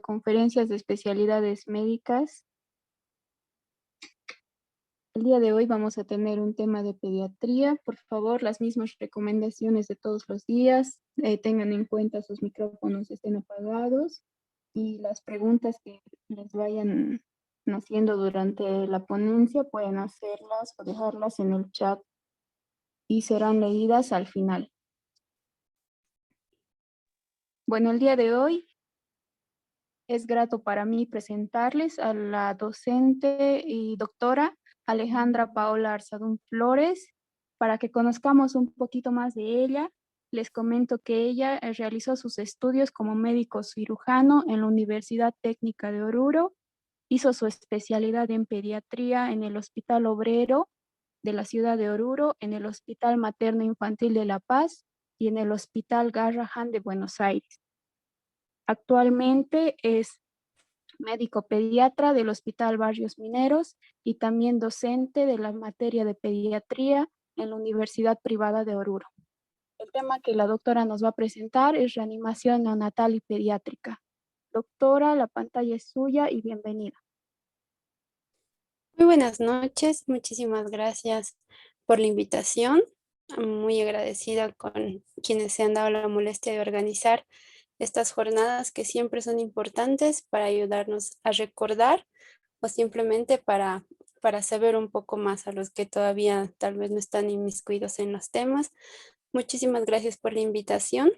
Conferencias de especialidades médicas. El día de hoy vamos a tener un tema de pediatría. Por favor, las mismas recomendaciones de todos los días. Tengan en cuenta sus micrófonos estén apagados y las preguntas que les vayan haciendo durante la ponencia pueden hacerlas o dejarlas en el chat y serán leídas al final. Bueno, el día de hoy es grato para mí presentarles a la docente y doctora Alejandra Paola Arzadún Flores. Para que conozcamos un poquito más de ella, les comento que ella realizó sus estudios como médico cirujano en la Universidad Técnica de Oruro, hizo su especialidad en pediatría en el Hospital Obrero de la ciudad de Oruro, en el Hospital Materno Infantil de La Paz y en el Hospital Garrahan de Buenos Aires. Actualmente es médico pediatra del Hospital Barrios Mineros y también docente de la materia de pediatría en la Universidad Privada de Oruro. El tema que la doctora nos va a presentar es reanimación neonatal y pediátrica. Doctora, la pantalla es suya y bienvenida. Muy buenas noches, muchísimas gracias por la invitación. Muy agradecida con quienes se han dado la molestia de organizar estas jornadas que siempre son importantes para ayudarnos a recordar o simplemente para saber un poco más a los que todavía tal vez no están inmiscuidos en los temas. Muchísimas gracias por la invitación.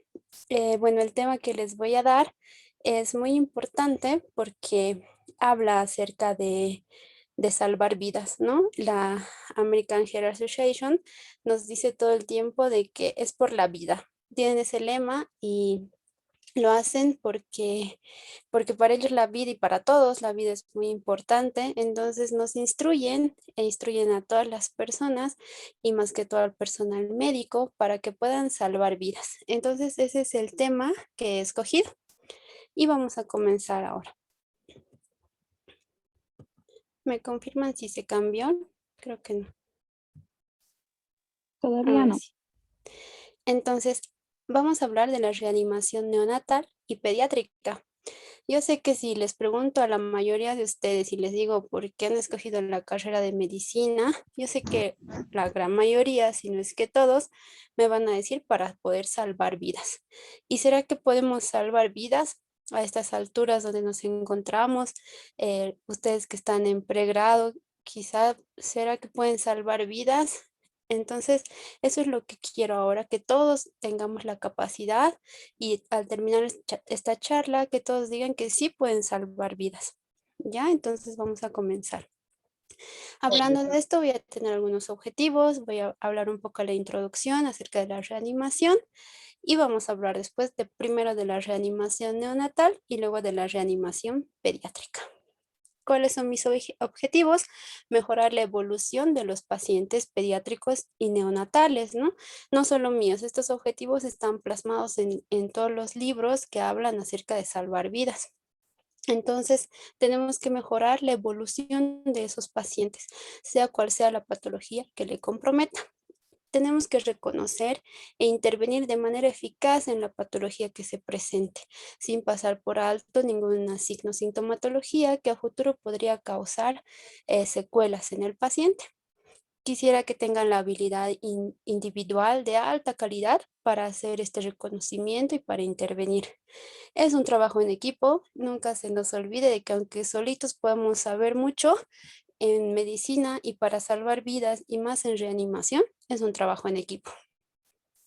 Bueno, el tema que les voy a dar es muy importante porque habla acerca de salvar vidas, ¿no? La American Heart Association nos dice todo el tiempo de que es por la vida. Tienen ese lema y lo hacen porque para ellos la vida y para todos la vida es muy importante. Entonces nos instruyen e instruyen a todas las personas y más que todo al personal médico para que puedan salvar vidas. Entonces ese es el tema que he escogido y vamos a comenzar ahora. ¿Me confirman si se cambió? Creo que no. Todavía Ahora no. sí. Entonces, vamos a hablar de la reanimación neonatal y pediátrica. Yo sé que si les pregunto a la mayoría de ustedes y les digo por qué han escogido la carrera de medicina, yo sé que la gran mayoría, si no es que todos, me van a decir para poder salvar vidas. ¿Y será que podemos salvar vidas a estas alturas donde nos encontramos? Ustedes que están en pregrado, quizá, ¿será que pueden salvar vidas? Entonces, eso es lo que quiero ahora, que todos tengamos la capacidad y al terminar esta charla, que todos digan que sí pueden salvar vidas. ¿Ya? Entonces vamos a comenzar. Hablando de esto, voy a tener algunos objetivos, voy a hablar un poco de la introducción acerca de la reanimación y vamos a hablar después de primero de la reanimación neonatal y luego de la reanimación pediátrica. ¿Cuáles son mis objetivos? Mejorar la evolución de los pacientes pediátricos y neonatales, ¿no? No solo míos, estos objetivos están plasmados en todos los libros que hablan acerca de salvar vidas. Entonces, tenemos que mejorar la evolución de esos pacientes, sea cual sea la patología que le comprometa. Tenemos que reconocer e intervenir de manera eficaz en la patología que se presente, sin pasar por alto ninguna sintomatología que a futuro podría causar secuelas en el paciente. Quisiera que tengan la habilidad individual de alta calidad para hacer este reconocimiento y para intervenir. Es un trabajo en equipo, nunca se nos olvide de que aunque solitos podemos saber mucho, en medicina y para salvar vidas y más en reanimación, es un trabajo en equipo.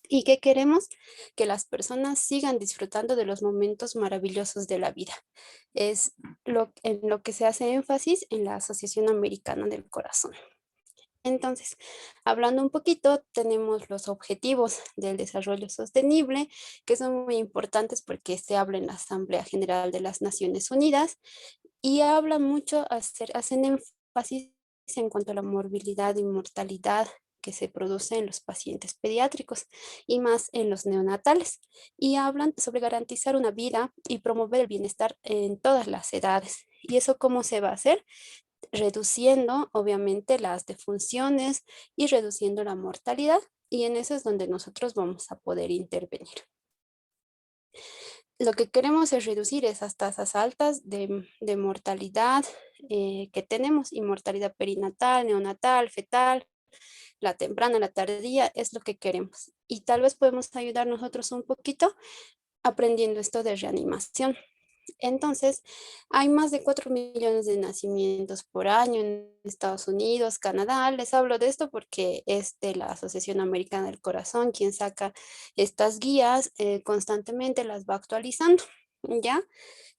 ¿Y qué queremos? Que las personas sigan disfrutando de los momentos maravillosos de la vida. Es en lo que se hace énfasis en la Asociación Americana del Corazón. Entonces, hablando un poquito, tenemos los objetivos del desarrollo sostenible, que son muy importantes porque se habla en la Asamblea General de las Naciones Unidas y habla mucho, hacen énfasis en cuanto a la morbilidad y mortalidad que se produce en los pacientes pediátricos y más en los neonatales. Y hablan sobre garantizar una vida y promover el bienestar en todas las edades. ¿Y eso cómo se va a hacer? Reduciendo obviamente las defunciones y reduciendo la mortalidad. Y en eso es donde nosotros vamos a poder intervenir. Lo que queremos es reducir esas tasas altas de mortalidad que tenemos, y mortalidad perinatal, neonatal, fetal, la temprana, la tardía, es lo que queremos. Y tal vez podemos ayudar nosotros un poquito aprendiendo esto de reanimación. Entonces, hay más de 4 millones de nacimientos por año en Estados Unidos, Canadá. Les hablo de esto porque es de la Asociación Americana del Corazón quien saca estas guías constantemente, las va actualizando, ¿ya?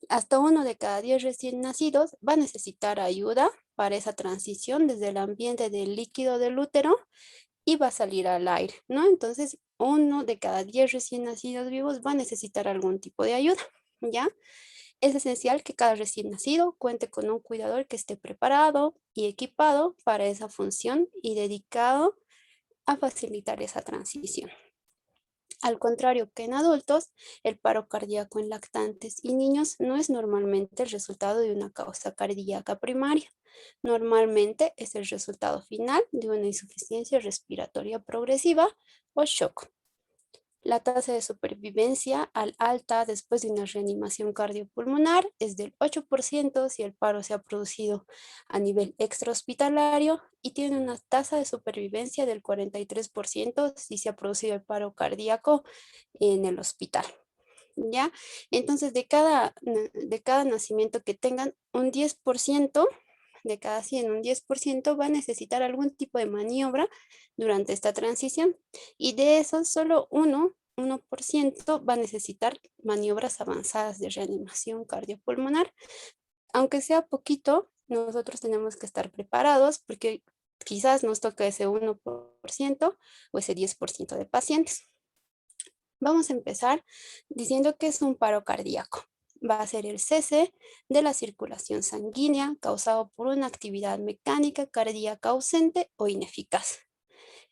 Hasta 1 de cada 10 recién nacidos va a necesitar ayuda para esa transición desde el ambiente del líquido del útero y va a salir al aire, ¿no? Entonces, 1 de cada 10 recién nacidos vivos va a necesitar algún tipo de ayuda, ¿ya? Es esencial que cada recién nacido cuente con un cuidador que esté preparado y equipado para esa función y dedicado a facilitar esa transición. Al contrario que en adultos, el paro cardíaco en lactantes y niños no es normalmente el resultado de una causa cardíaca primaria. Normalmente es el resultado final de una insuficiencia respiratoria progresiva o shock. La tasa de supervivencia al alta después de una reanimación cardiopulmonar es del 8% si el paro se ha producido a nivel extrahospitalario, y tiene una tasa de supervivencia del 43% si se ha producido el paro cardíaco en el hospital. ¿Ya? Entonces, de cada nacimiento que tengan, un 10%, de cada 100, un 10% va a necesitar algún tipo de maniobra durante esta transición. Y de eso, solo 1% va a necesitar maniobras avanzadas de reanimación cardiopulmonar. Aunque sea poquito, nosotros tenemos que estar preparados porque quizás nos toque ese 1% o ese 10% de pacientes. Vamos a empezar diciendo que es un paro cardíaco. Va a ser el cese de la circulación sanguínea causado por una actividad mecánica cardíaca ausente o ineficaz.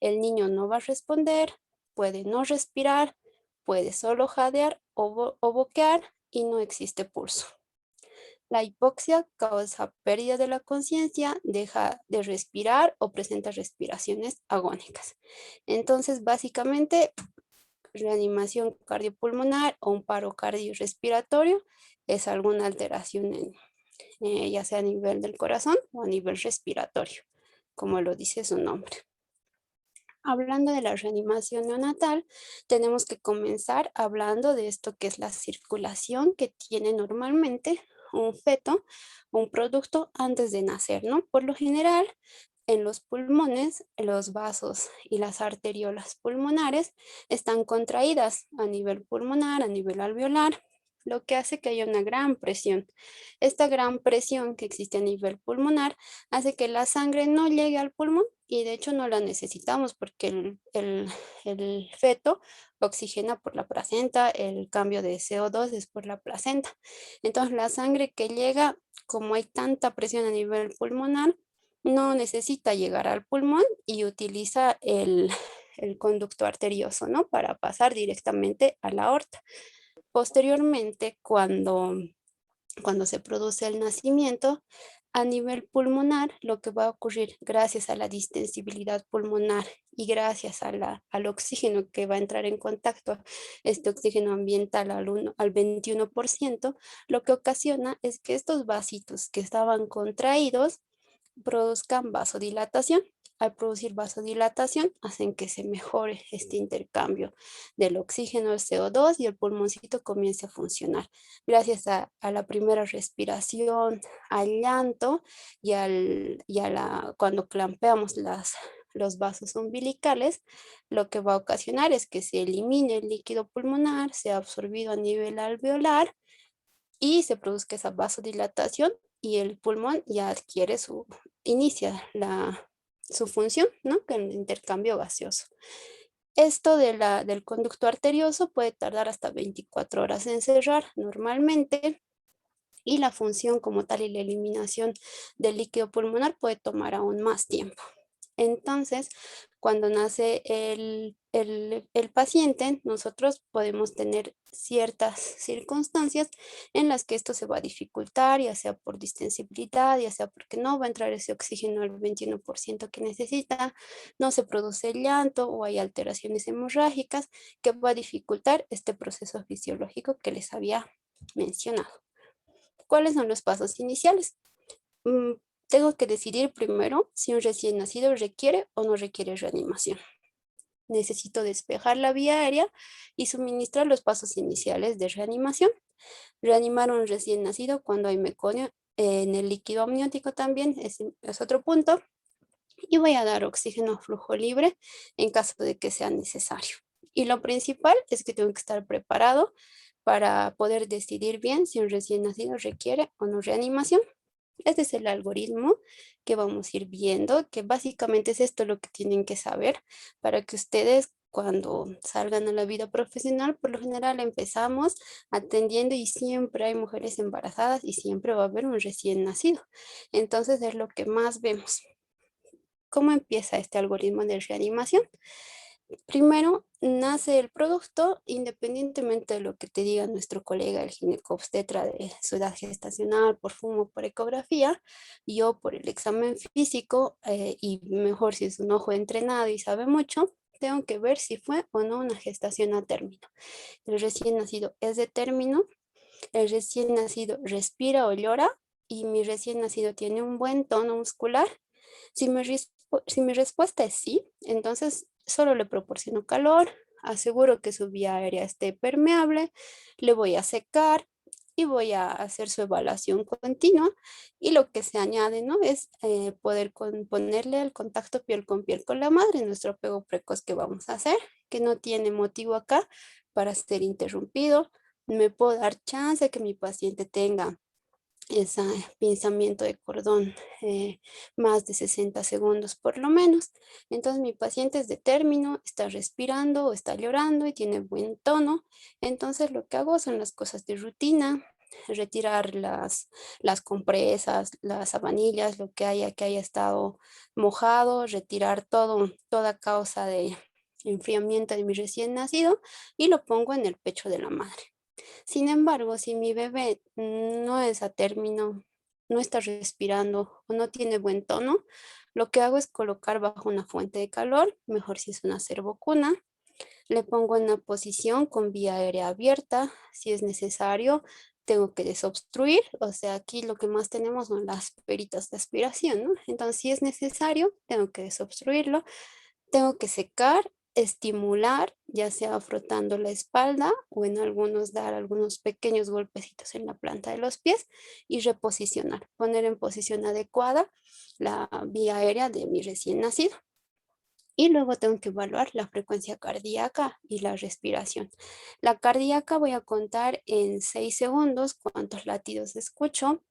El niño no va a responder, puede no respirar, puede solo jadear o boquear y no existe pulso. La hipoxia causa pérdida de la conciencia, deja de respirar o presenta respiraciones agónicas. Entonces, básicamente, reanimación cardiopulmonar o un paro cardiorrespiratorio es alguna alteración ya sea a nivel del corazón o a nivel respiratorio, como lo dice su nombre. Hablando de la reanimación neonatal, tenemos que comenzar hablando de esto que es la circulación que tiene normalmente un feto, un producto antes de nacer, ¿no? Por lo general, en los pulmones, los vasos y las arteriolas pulmonares están contraídas a nivel pulmonar, a nivel alveolar, lo que hace que haya una gran presión. Esta gran presión que existe a nivel pulmonar hace que la sangre no llegue al pulmón, y de hecho no la necesitamos porque el feto oxigena por la placenta, el cambio de CO2 es por la placenta. Entonces la sangre que llega, como hay tanta presión a nivel pulmonar, no necesita llegar al pulmón y utiliza el conducto arterioso, ¿no? Para pasar directamente a la aorta. Posteriormente, cuando se produce el nacimiento, a nivel pulmonar, lo que va a ocurrir gracias a la distensibilidad pulmonar y gracias al oxígeno que va a entrar en contacto, este oxígeno ambiental al 21%, lo que ocasiona es que estos vasitos que estaban contraídos produzcan vasodilatación. Al producir vasodilatación, hacen que se mejore este intercambio del oxígeno, el CO2, y el pulmoncito comience a funcionar. Gracias a la primera respiración, al llanto cuando clampeamos los vasos umbilicales, lo que va a ocasionar es que se elimine el líquido pulmonar, sea absorbido a nivel alveolar y se produzca esa vasodilatación, y el pulmón ya inicia su función, ¿no? Que el intercambio gaseoso. Esto del conducto arterioso puede tardar hasta 24 horas en cerrar normalmente, y la función como tal y la eliminación del líquido pulmonar puede tomar aún más tiempo. Entonces, cuando nace el paciente, nosotros podemos tener ciertas circunstancias en las que esto se va a dificultar, ya sea por distensibilidad, ya sea porque no va a entrar ese oxígeno al 21% que necesita, no se produce llanto o hay alteraciones hemorrágicas que va a dificultar este proceso fisiológico que les había mencionado. ¿Cuáles son los pasos iniciales? Mm, Tengo que decidir primero si un recién nacido requiere o no requiere reanimación. Necesito despejar la vía aérea y suministrar los pasos iniciales de reanimación. Reanimar a un recién nacido cuando hay meconio en el líquido amniótico también es otro punto. Y voy a dar oxígeno a flujo libre en caso de que sea necesario. Y lo principal es que tengo que estar preparado para poder decidir bien si un recién nacido requiere o no reanimación. Este es el algoritmo que vamos a ir viendo, que básicamente es esto lo que tienen que saber para que ustedes cuando salgan a la vida profesional, por lo general empezamos atendiendo y siempre hay mujeres embarazadas y siempre va a haber un recién nacido. Entonces es lo que más vemos. ¿Cómo empieza este algoritmo de reanimación? Primero, nace el producto independientemente de lo que te diga nuestro colega, el ginecobstetra, de su edad gestacional, por fumo, por ecografía, yo por el examen físico, y mejor si es un ojo entrenado y sabe mucho, tengo que ver si fue o no una gestación a término. El recién nacido es de término, el recién nacido respira o llora y mi recién nacido tiene un buen tono muscular. Si mi respuesta es sí, entonces solo le proporciono calor, aseguro que su vía aérea esté permeable, le voy a secar y voy a hacer su evaluación continua. Y lo que se añade, ¿no? Es poder ponerle el contacto piel con piel con la madre, nuestro apego precoz que vamos a hacer, que no tiene motivo acá para ser interrumpido. Me puedo dar chance que mi paciente tenga ese pinzamiento de cordón más de 60 segundos por lo menos. Entonces mi paciente es de término, está respirando o está llorando y tiene buen tono. Entonces lo que hago son las cosas de rutina, retirar las compresas, las sabanillas, lo que haya estado mojado, retirar toda causa de enfriamiento de mi recién nacido y lo pongo en el pecho de la madre. Sin embargo, si mi bebé no es a término, no está respirando o no tiene buen tono, lo que hago es colocar bajo una fuente de calor, mejor si es una cervocuna. Le pongo en una posición con vía aérea abierta. Si es necesario, tengo que desobstruir. O sea, aquí lo que más tenemos son las peritas de aspiración, ¿no? Entonces, si es necesario, tengo que desobstruirlo. Tengo que secar, estimular, ya sea frotando la espalda o en algunos dar algunos pequeños golpecitos en la planta de los pies y reposicionar, poner en posición adecuada la vía aérea de mi recién nacido. Y luego tengo que evaluar la frecuencia cardíaca y la respiración. La cardíaca voy a contar en 6 segundos cuántos latidos escucho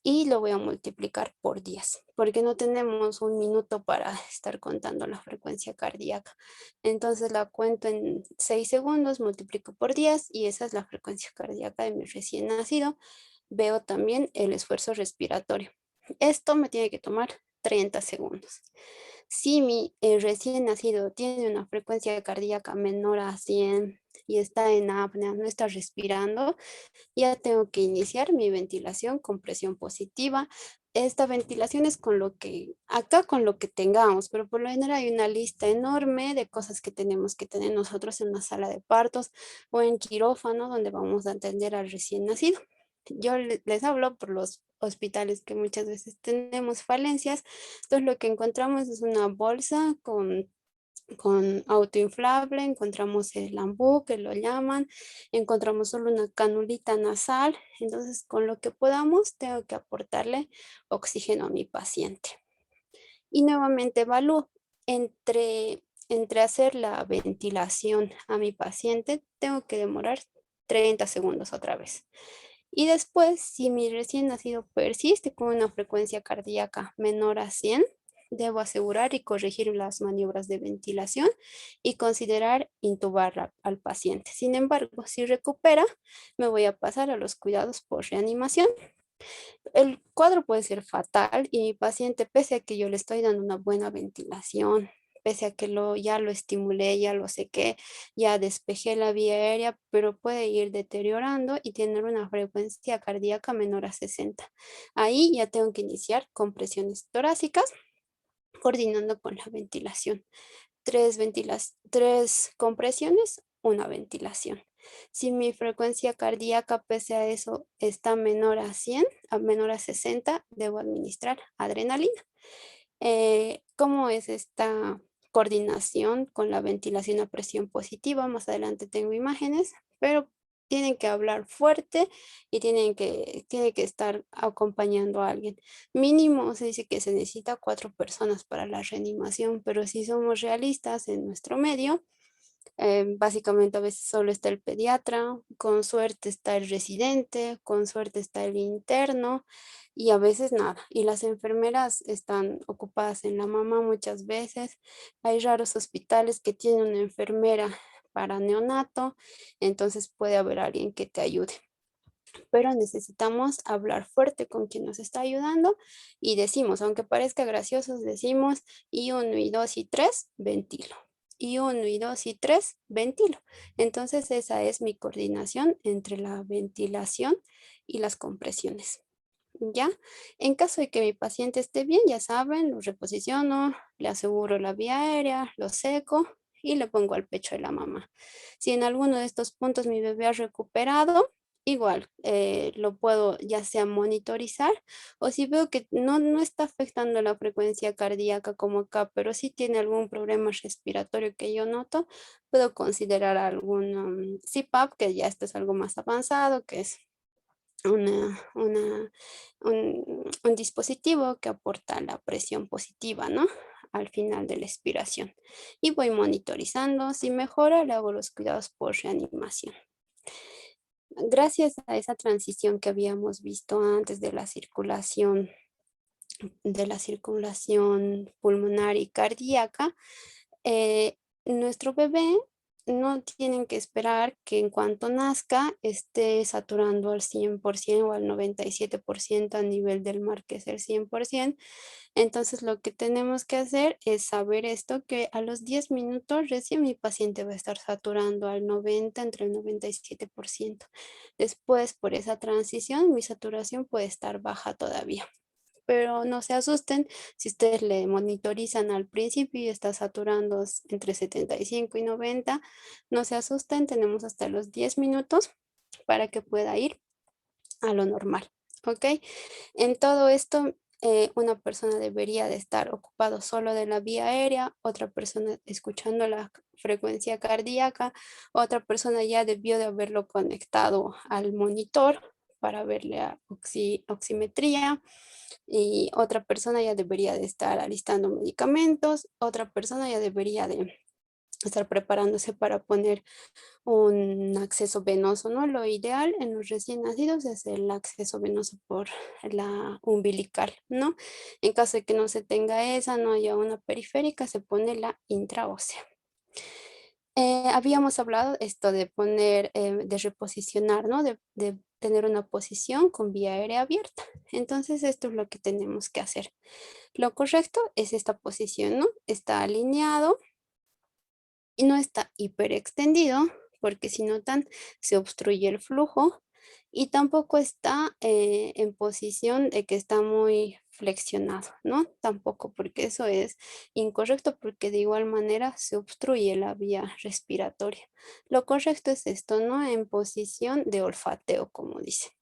y lo voy a multiplicar por 10, porque no tenemos un minuto para estar contando la frecuencia cardíaca. Entonces la cuento en 6 segundos, multiplico por 10 y esa es la frecuencia cardíaca de mi recién nacido. Veo también el esfuerzo respiratorio. Esto me tiene que tomar 30 segundos. Si mi recién nacido tiene una frecuencia cardíaca menor a 100 y está en apnea, no está respirando, ya tengo que iniciar mi ventilación con presión positiva. Esta ventilación es con lo que, acá con lo que tengamos, pero por lo general hay una lista enorme de cosas que tenemos que tener nosotros en una sala de partos o en quirófano donde vamos a atender al recién nacido. Yo les hablo por los hospitales que muchas veces tenemos falencias. Entonces lo que encontramos es una bolsa con autoinflable, encontramos el ambú, que lo llaman, encontramos solo una canulita nasal, entonces con lo que podamos tengo que aportarle oxígeno a mi paciente. Y nuevamente evalúo entre hacer la ventilación a mi paciente, tengo que demorar 30 segundos otra vez. Y después, si mi recién nacido persiste con una frecuencia cardíaca menor a 100, debo asegurar y corregir las maniobras de ventilación y considerar intubar al paciente. Sin embargo, si recupera, me voy a pasar a los cuidados por reanimación. El cuadro puede ser fatal y mi paciente, pese a que yo le estoy dando una buena ventilación, pese a que ya lo estimulé, ya lo sequé, ya despejé la vía aérea, pero puede ir deteriorando y tener una frecuencia cardíaca menor a 60. Ahí ya tengo que iniciar con presiones torácicas, coordinando con la ventilación. Tres compresiones, una ventilación. Si mi frecuencia cardíaca, pese a eso, está menor a 100, a menor a 60, debo administrar adrenalina. ¿Cómo es esta coordinación con la ventilación a presión positiva? Más adelante tengo imágenes, pero tienen que hablar fuerte y tiene que estar acompañando a alguien. Mínimo se dice que se necesita 4 personas para la reanimación, pero si somos realistas en nuestro medio, básicamente a veces solo está el pediatra, con suerte está el residente, con suerte está el interno y a veces nada. Y las enfermeras están ocupadas en la mamá muchas veces. Hay raros hospitales que tienen una enfermera para neonato, entonces puede haber alguien que te ayude. Pero necesitamos hablar fuerte con quien nos está ayudando y decimos, aunque parezca gracioso, decimos y 1 y 2 y 3 ventilo. Y 1 y 2 y 3 ventilo. Entonces esa es mi coordinación entre la ventilación y las compresiones. ¿Ya? En caso de que mi paciente esté bien, ya saben, lo reposiciono, le aseguro la vía aérea, lo seco y le pongo al pecho de la mamá. Si en alguno de estos puntos mi bebé ha recuperado, igual lo puedo ya sea monitorizar o si veo que no está afectando la frecuencia cardíaca como acá, pero sí tiene algún problema respiratorio que yo noto, puedo considerar algún CPAP, que ya esto es algo más avanzado, que es un dispositivo que aporta la presión positiva, ¿no? Al final de la expiración. Y voy monitorizando. Si mejora, le hago los cuidados por reanimación. Gracias a esa transición que habíamos visto antes de la circulación pulmonar y cardíaca, eh, nuestro bebé no tienen que esperar que en cuanto nazca esté saturando al 100% o al 97% a nivel del mar, que es el 100%. Entonces lo que tenemos que hacer es saber esto, que a los 10 minutos recién mi paciente va a estar saturando al 90, entre el 97%. Después, por esa transición, mi saturación puede estar baja todavía. Pero no se asusten si ustedes le monitorizan al principio y está saturando entre 75 y 90. No se asusten, tenemos hasta los 10 minutos para que pueda ir a lo normal, ¿ok? En todo esto, una persona debería de estar ocupado solo de la vía aérea, otra persona escuchando la frecuencia cardíaca, otra persona ya debió de haberlo conectado al monitor para ver la oximetría y otra persona ya debería de estar alistando medicamentos, otra persona ya debería de estar preparándose para poner un acceso venoso, ¿no? Lo ideal en los recién nacidos es el acceso venoso por la umbilical, ¿no? En caso de que no se tenga esa, no haya una periférica, se pone la intraósea. Habíamos hablado esto de poner, de reposicionar, ¿no? De tener una posición con vía aérea abierta. Entonces, esto es lo que tenemos que hacer. Lo correcto es esta posición, ¿no? Está alineado y no está hiperextendido, porque si notan, se obstruye el flujo y tampoco está en posición de que está muy flexionado, ¿no? Tampoco, porque eso es incorrecto, porque de igual manera se obstruye la vía respiratoria. Lo correcto es esto, ¿no? En posición de olfateo, como dicen.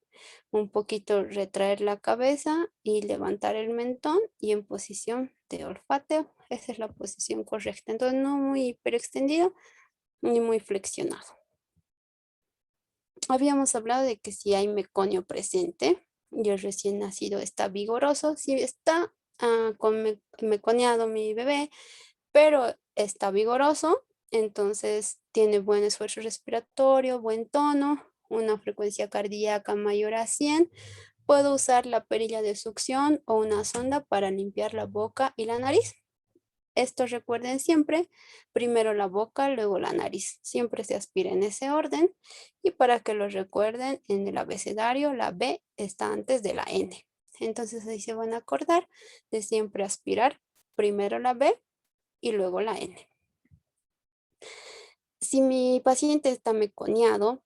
Un poquito retraer la cabeza y levantar el mentón y en posición de olfateo. Esa es la posición correcta. Entonces no muy hiperextendido ni muy flexionado. Habíamos hablado de que si hay meconio presente y el recién nacido está vigoroso, si está meconiado mi bebé, pero está vigoroso, entonces tiene buen esfuerzo respiratorio, buen tono, una frecuencia cardíaca mayor a 100. Puedo usar la perilla de succión o una sonda para limpiar la boca y la nariz. Esto recuerden siempre, primero la boca, luego la nariz. Siempre se aspira en ese orden. Y para que lo recuerden, en el abecedario la B está antes de la N. Entonces ahí se van a acordar de siempre aspirar primero la B y luego la N. Si mi paciente está meconiado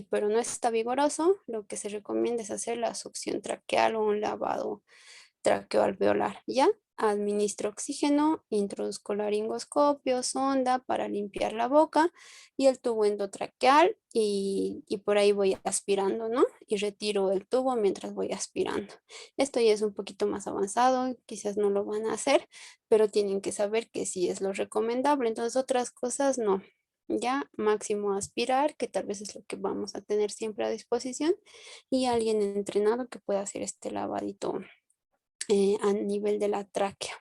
pero no está vigoroso, lo que se recomienda es hacer la succión traqueal o un lavado traqueoalveolar, ¿ya? Administro oxígeno, introduzco laringoscopio, sonda para limpiar la boca y el tubo endotraqueal y por ahí voy aspirando, ¿no? Y retiro el tubo mientras voy aspirando. Esto ya es un poquito más avanzado, quizás no lo van a hacer, pero tienen que saber que sí es lo recomendable. Entonces otras cosas no. Ya máximo aspirar, que tal vez es lo que vamos a tener siempre a disposición, y alguien entrenado que pueda hacer este lavadito a nivel de la tráquea,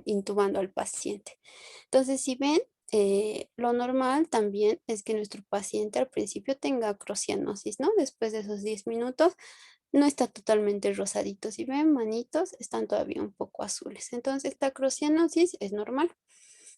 intubando al paciente. Entonces, si ven, lo normal también es que nuestro paciente al principio tenga acrocianosis, ¿no? Después de esos 10 minutos, no está totalmente rosadito. Si ven, manitos están todavía un poco azules. Entonces, esta acrocianosis es normal.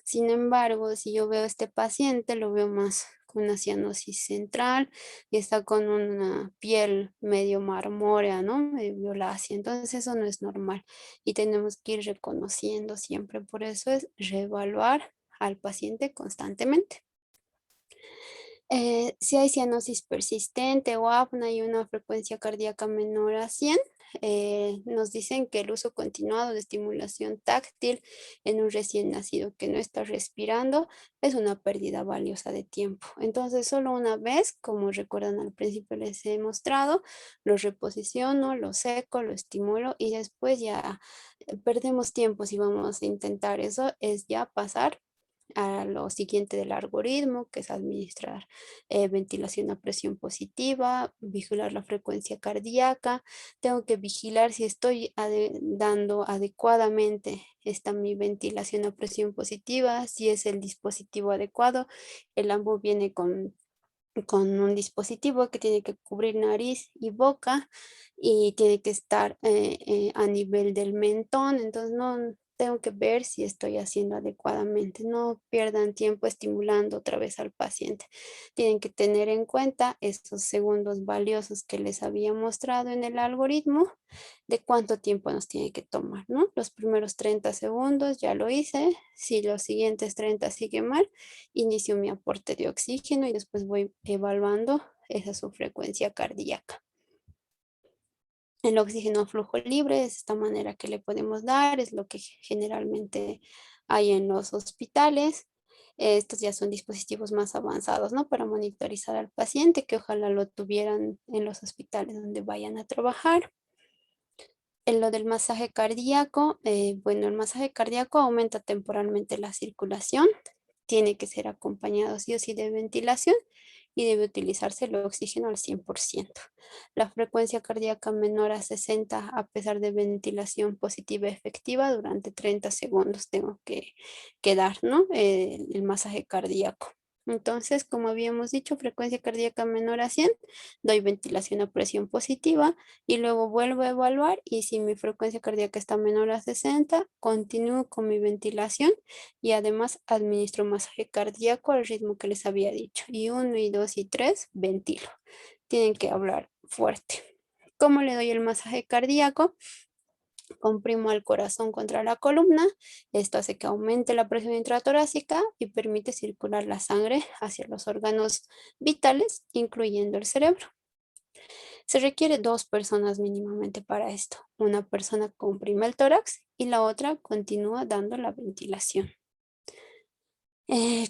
Sin embargo, si yo veo a este paciente, lo veo más con una cianosis central y está con una piel medio marmórea, ¿no? Medio violácea. Entonces eso no es normal y tenemos que ir reconociendo siempre. Por eso es reevaluar al paciente constantemente. Si hay cianosis persistente o apnea y una frecuencia cardíaca menor a 100, nos dicen que el uso continuado de estimulación táctil en un recién nacido que no está respirando es una pérdida valiosa de tiempo. Entonces, solo una vez, como recuerdan al principio les he mostrado, lo reposiciono, lo seco, lo estimulo y después ya perdemos tiempo si vamos a intentar eso, es ya pasar a lo siguiente del algoritmo, que es administrar ventilación a presión positiva, vigilar la frecuencia cardíaca, tengo que vigilar si estoy dando adecuadamente esta mi ventilación a presión positiva, si es el dispositivo adecuado. El AMBU viene con un dispositivo que tiene que cubrir nariz y boca y tiene que estar a nivel del mentón, entonces no tengo que ver si estoy haciendo adecuadamente. No pierdan tiempo estimulando otra vez al paciente. Tienen que tener en cuenta estos segundos valiosos que les había mostrado en el algoritmo de cuánto tiempo nos tiene que tomar, ¿no? Los primeros 30 segundos ya lo hice. Si los siguientes 30 sigue mal, inicio mi aporte de oxígeno y después voy evaluando esa su frecuencia cardíaca. El oxígeno a flujo libre es esta manera que le podemos dar, es lo que generalmente hay en los hospitales. Estos ya son dispositivos más avanzados, ¿no? Para monitorizar al paciente, que ojalá lo tuvieran en los hospitales donde vayan a trabajar. En lo del masaje cardíaco, bueno, el masaje cardíaco aumenta temporalmente la circulación, tiene que ser acompañado sí o sí de ventilación y debe utilizarse el oxígeno al 100%. La frecuencia cardíaca menor a 60 a pesar de ventilación positiva efectiva durante 30 segundos tengo que dar, ¿no? El masaje cardíaco. Entonces, como habíamos dicho, frecuencia cardíaca menor a 100, doy ventilación a presión positiva y luego vuelvo a evaluar y si mi frecuencia cardíaca está menor a 60, continúo con mi ventilación y además administro masaje cardíaco al ritmo que les había dicho. Y 1 y 2 y 3 ventilo. Tienen que hablar fuerte. ¿Cómo le doy el masaje cardíaco? Comprimo al corazón contra la columna. Esto hace que aumente la presión intratorácica y permite circular la sangre hacia los órganos vitales, incluyendo el cerebro. Se requiere 2 personas mínimamente para esto. Una persona comprime el tórax y la otra continúa dando la ventilación.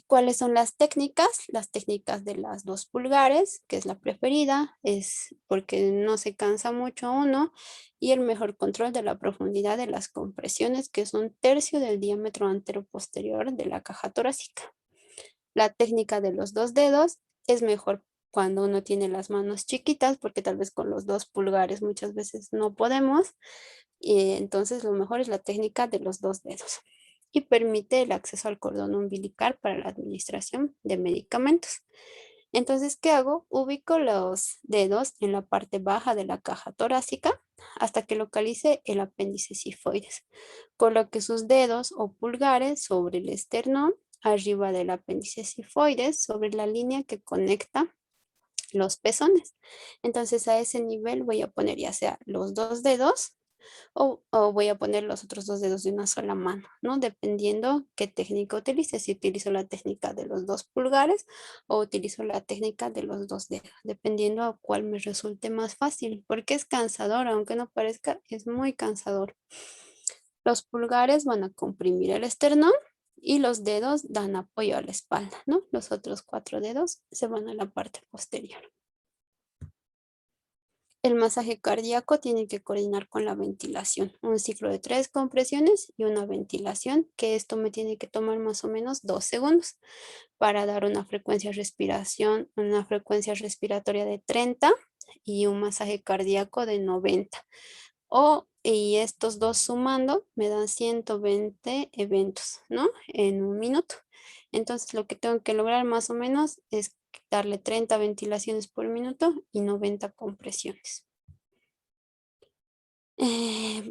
¿Cuáles son las técnicas? Las técnicas de las 2 pulgares, que es la preferida, es porque no se cansa mucho uno, y el mejor control de la profundidad de las compresiones, que es 1/3 del diámetro anteroposterior de la caja torácica. La técnica de los 2 dedos es mejor cuando uno tiene las manos chiquitas, porque tal vez con los 2 pulgares muchas veces no podemos, y entonces lo mejor es la técnica de los 2 dedos y permite el acceso al cordón umbilical para la administración de medicamentos. Entonces, ¿qué hago? Ubico los dedos en la parte baja de la caja torácica hasta que localice el apéndice sifoides. Coloque sus dedos o pulgares sobre el esternón, arriba del apéndice sifoides, sobre la línea que conecta los pezones. Entonces, a ese nivel voy a poner ya sea los 2 dedos o voy a poner los otros dos dedos de una sola mano, ¿no? Dependiendo qué técnica utilice, si utilizo la técnica de los 2 pulgares o utilizo la técnica de los 2 dedos, dependiendo a cuál me resulte más fácil, porque es cansador, aunque no parezca, es muy cansador. Los pulgares van a comprimir el esternón y los dedos dan apoyo a la espalda, ¿no? Los otros 4 dedos se van a la parte posterior. El masaje cardíaco tiene que coordinar con la ventilación, un ciclo de 3 compresiones y una ventilación, que esto me tiene que tomar más o menos 2 segundos para dar una frecuencia respiratoria de 30 y un masaje cardíaco de 90. Y estos dos sumando me dan 120 eventos, ¿no? En un minuto. Entonces lo que tengo que lograr más o menos es darle 30 ventilaciones por minuto y 90 compresiones.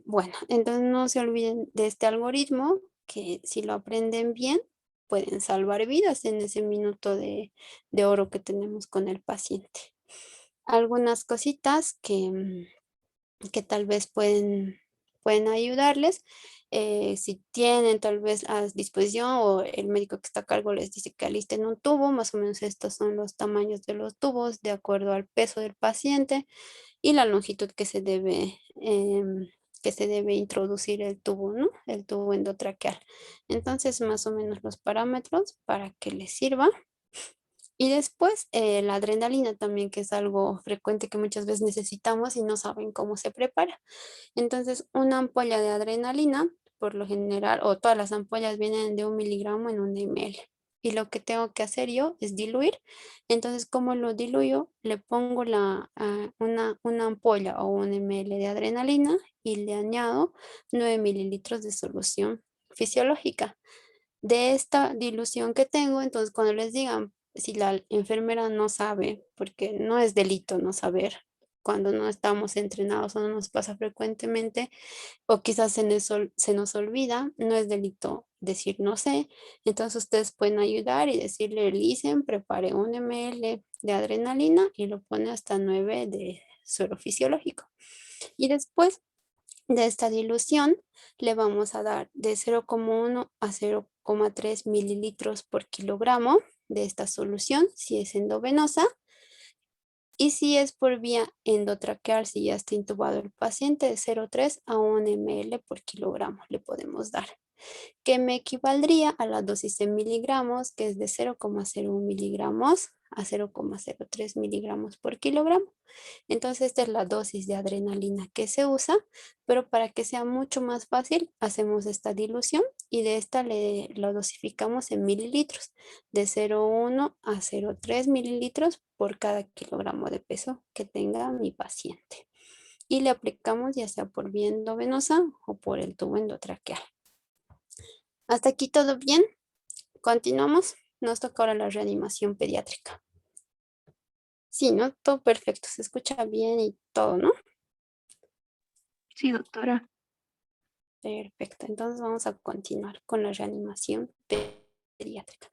Bueno, entonces no se olviden de este algoritmo que si lo aprenden bien, pueden salvar vidas en ese minuto de oro que tenemos con el paciente. Algunas cositas que tal vez pueden ayudarles. Si tienen tal vez a disposición o el médico que está a cargo les dice que alisten un tubo, más o menos estos son los tamaños de los tubos de acuerdo al peso del paciente y la longitud que se debe introducir el tubo, ¿no? El tubo endotraqueal. Entonces, más o menos los parámetros para que les sirva. Y después la adrenalina también, que es algo frecuente que muchas veces necesitamos y no saben cómo se prepara. Entonces, una ampolla de adrenalina, por lo general, o todas las ampollas vienen de 1 miligramo en 1 ml. Y lo que tengo que hacer yo es diluir. Entonces, ¿cómo lo diluyo? Le pongo una ampolla o 1 ml de adrenalina y le añado 9 mililitros de solución fisiológica. De esta dilución que tengo, entonces cuando les digan, si la enfermera no sabe, porque no es delito no saber, cuando no estamos entrenados o no nos pasa frecuentemente, o quizás se nos olvida, no es delito decir no sé. Entonces ustedes pueden ayudar y decirle, Lisen, prepare 1 ml de adrenalina y lo pone hasta 9 de suero fisiológico. Y después de esta dilución le vamos a dar de 0,1 a 0,3 mililitros por kilogramo de esta solución si es endovenosa. Y si es por vía endotraqueal, si ya está intubado el paciente, de 0,3 a 1 ml por kilogramo le podemos dar, que me equivaldría a la dosis en miligramos, que es de 0,01 miligramos a 0,03 miligramos por kilogramo. Entonces, esta es la dosis de adrenalina que se usa, pero para que sea mucho más fácil, hacemos esta dilución y de esta lo dosificamos en mililitros, de 0,1 a 0,3 mililitros por cada kilogramo de peso que tenga mi paciente. Y le aplicamos ya sea por vía endovenosa o por el tubo endotraqueal. Hasta aquí todo bien. Continuamos. Nos toca ahora la reanimación pediátrica. Sí, ¿no? Todo perfecto. Se escucha bien y todo, ¿no? Sí, doctora. Perfecto. Entonces vamos a continuar con la reanimación pediátrica.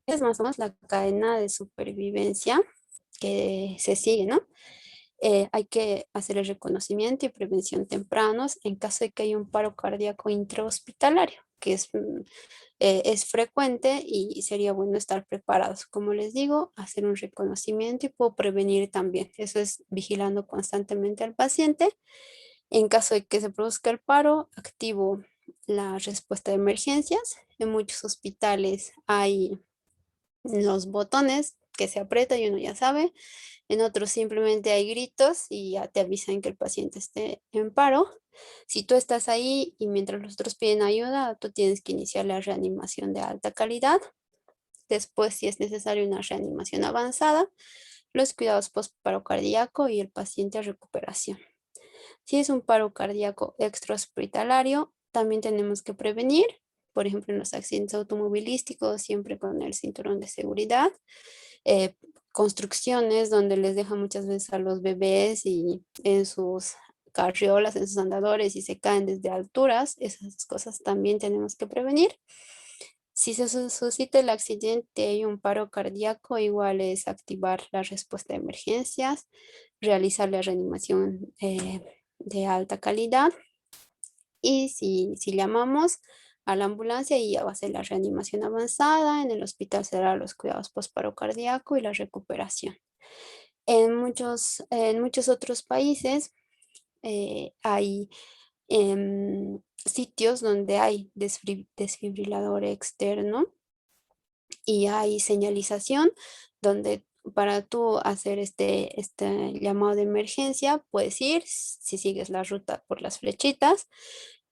Es más o menos la cadena de supervivencia que se sigue, ¿no? Hay que hacer el reconocimiento y prevención tempranos en caso de que haya un paro cardíaco intrahospitalario, que es frecuente y sería bueno estar preparados. Como les digo, hacer un reconocimiento y puedo prevenir también. Eso es vigilando constantemente al paciente. En caso de que se produzca el paro, activo la respuesta de emergencias. En muchos hospitales hay los botones que se aprieta y uno ya sabe. En otros simplemente hay gritos y ya te avisan que el paciente esté en paro. Si tú estás ahí y mientras los otros piden ayuda, tú tienes que iniciar la reanimación de alta calidad. Después, si es necesario una reanimación avanzada, los cuidados post-paro cardíaco y el paciente a recuperación. Si es un paro cardíaco extrahospitalario, también tenemos que prevenir, por ejemplo, en los accidentes automovilísticos, siempre con el cinturón de seguridad. Construcciones donde les dejan muchas veces a los bebés y en sus carriolas, en sus andadores y se caen desde alturas, esas cosas también tenemos que prevenir. Si se suscita el accidente y un paro cardíaco, igual es activar la respuesta de emergencias, realizar la reanimación de alta calidad. Y si llamamos a la ambulancia, y ya va a ser la reanimación avanzada, en el hospital será los cuidados postparo cardíaco y la recuperación. En muchos otros países hay sitios donde hay desfibrilador externo y hay señalización donde para tú hacer este llamado de emergencia puedes ir si sigues la ruta por las flechitas,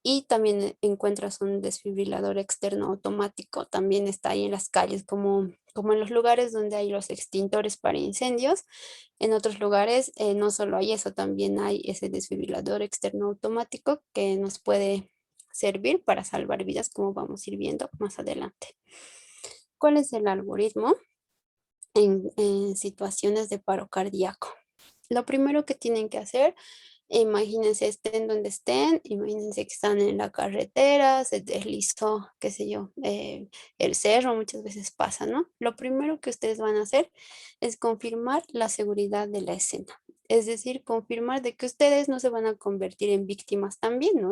y también encuentras un desfibrilador externo automático. También está ahí en las calles, como en los lugares donde hay los extintores para incendios. En otros lugares no solo hay eso, también hay ese desfibrilador externo automático que nos puede servir para salvar vidas, como vamos a ir viendo más adelante. ¿Cuál es el algoritmo en situaciones de paro cardíaco? Lo primero que tienen que hacer, imagínense, estén donde estén, imagínense que están en la carretera, se deslizó, qué sé yo, el cerro, muchas veces pasa, ¿no? Lo primero que ustedes van a hacer es confirmar la seguridad de la escena. Es decir, confirmar de que ustedes no se van a convertir en víctimas también, ¿no?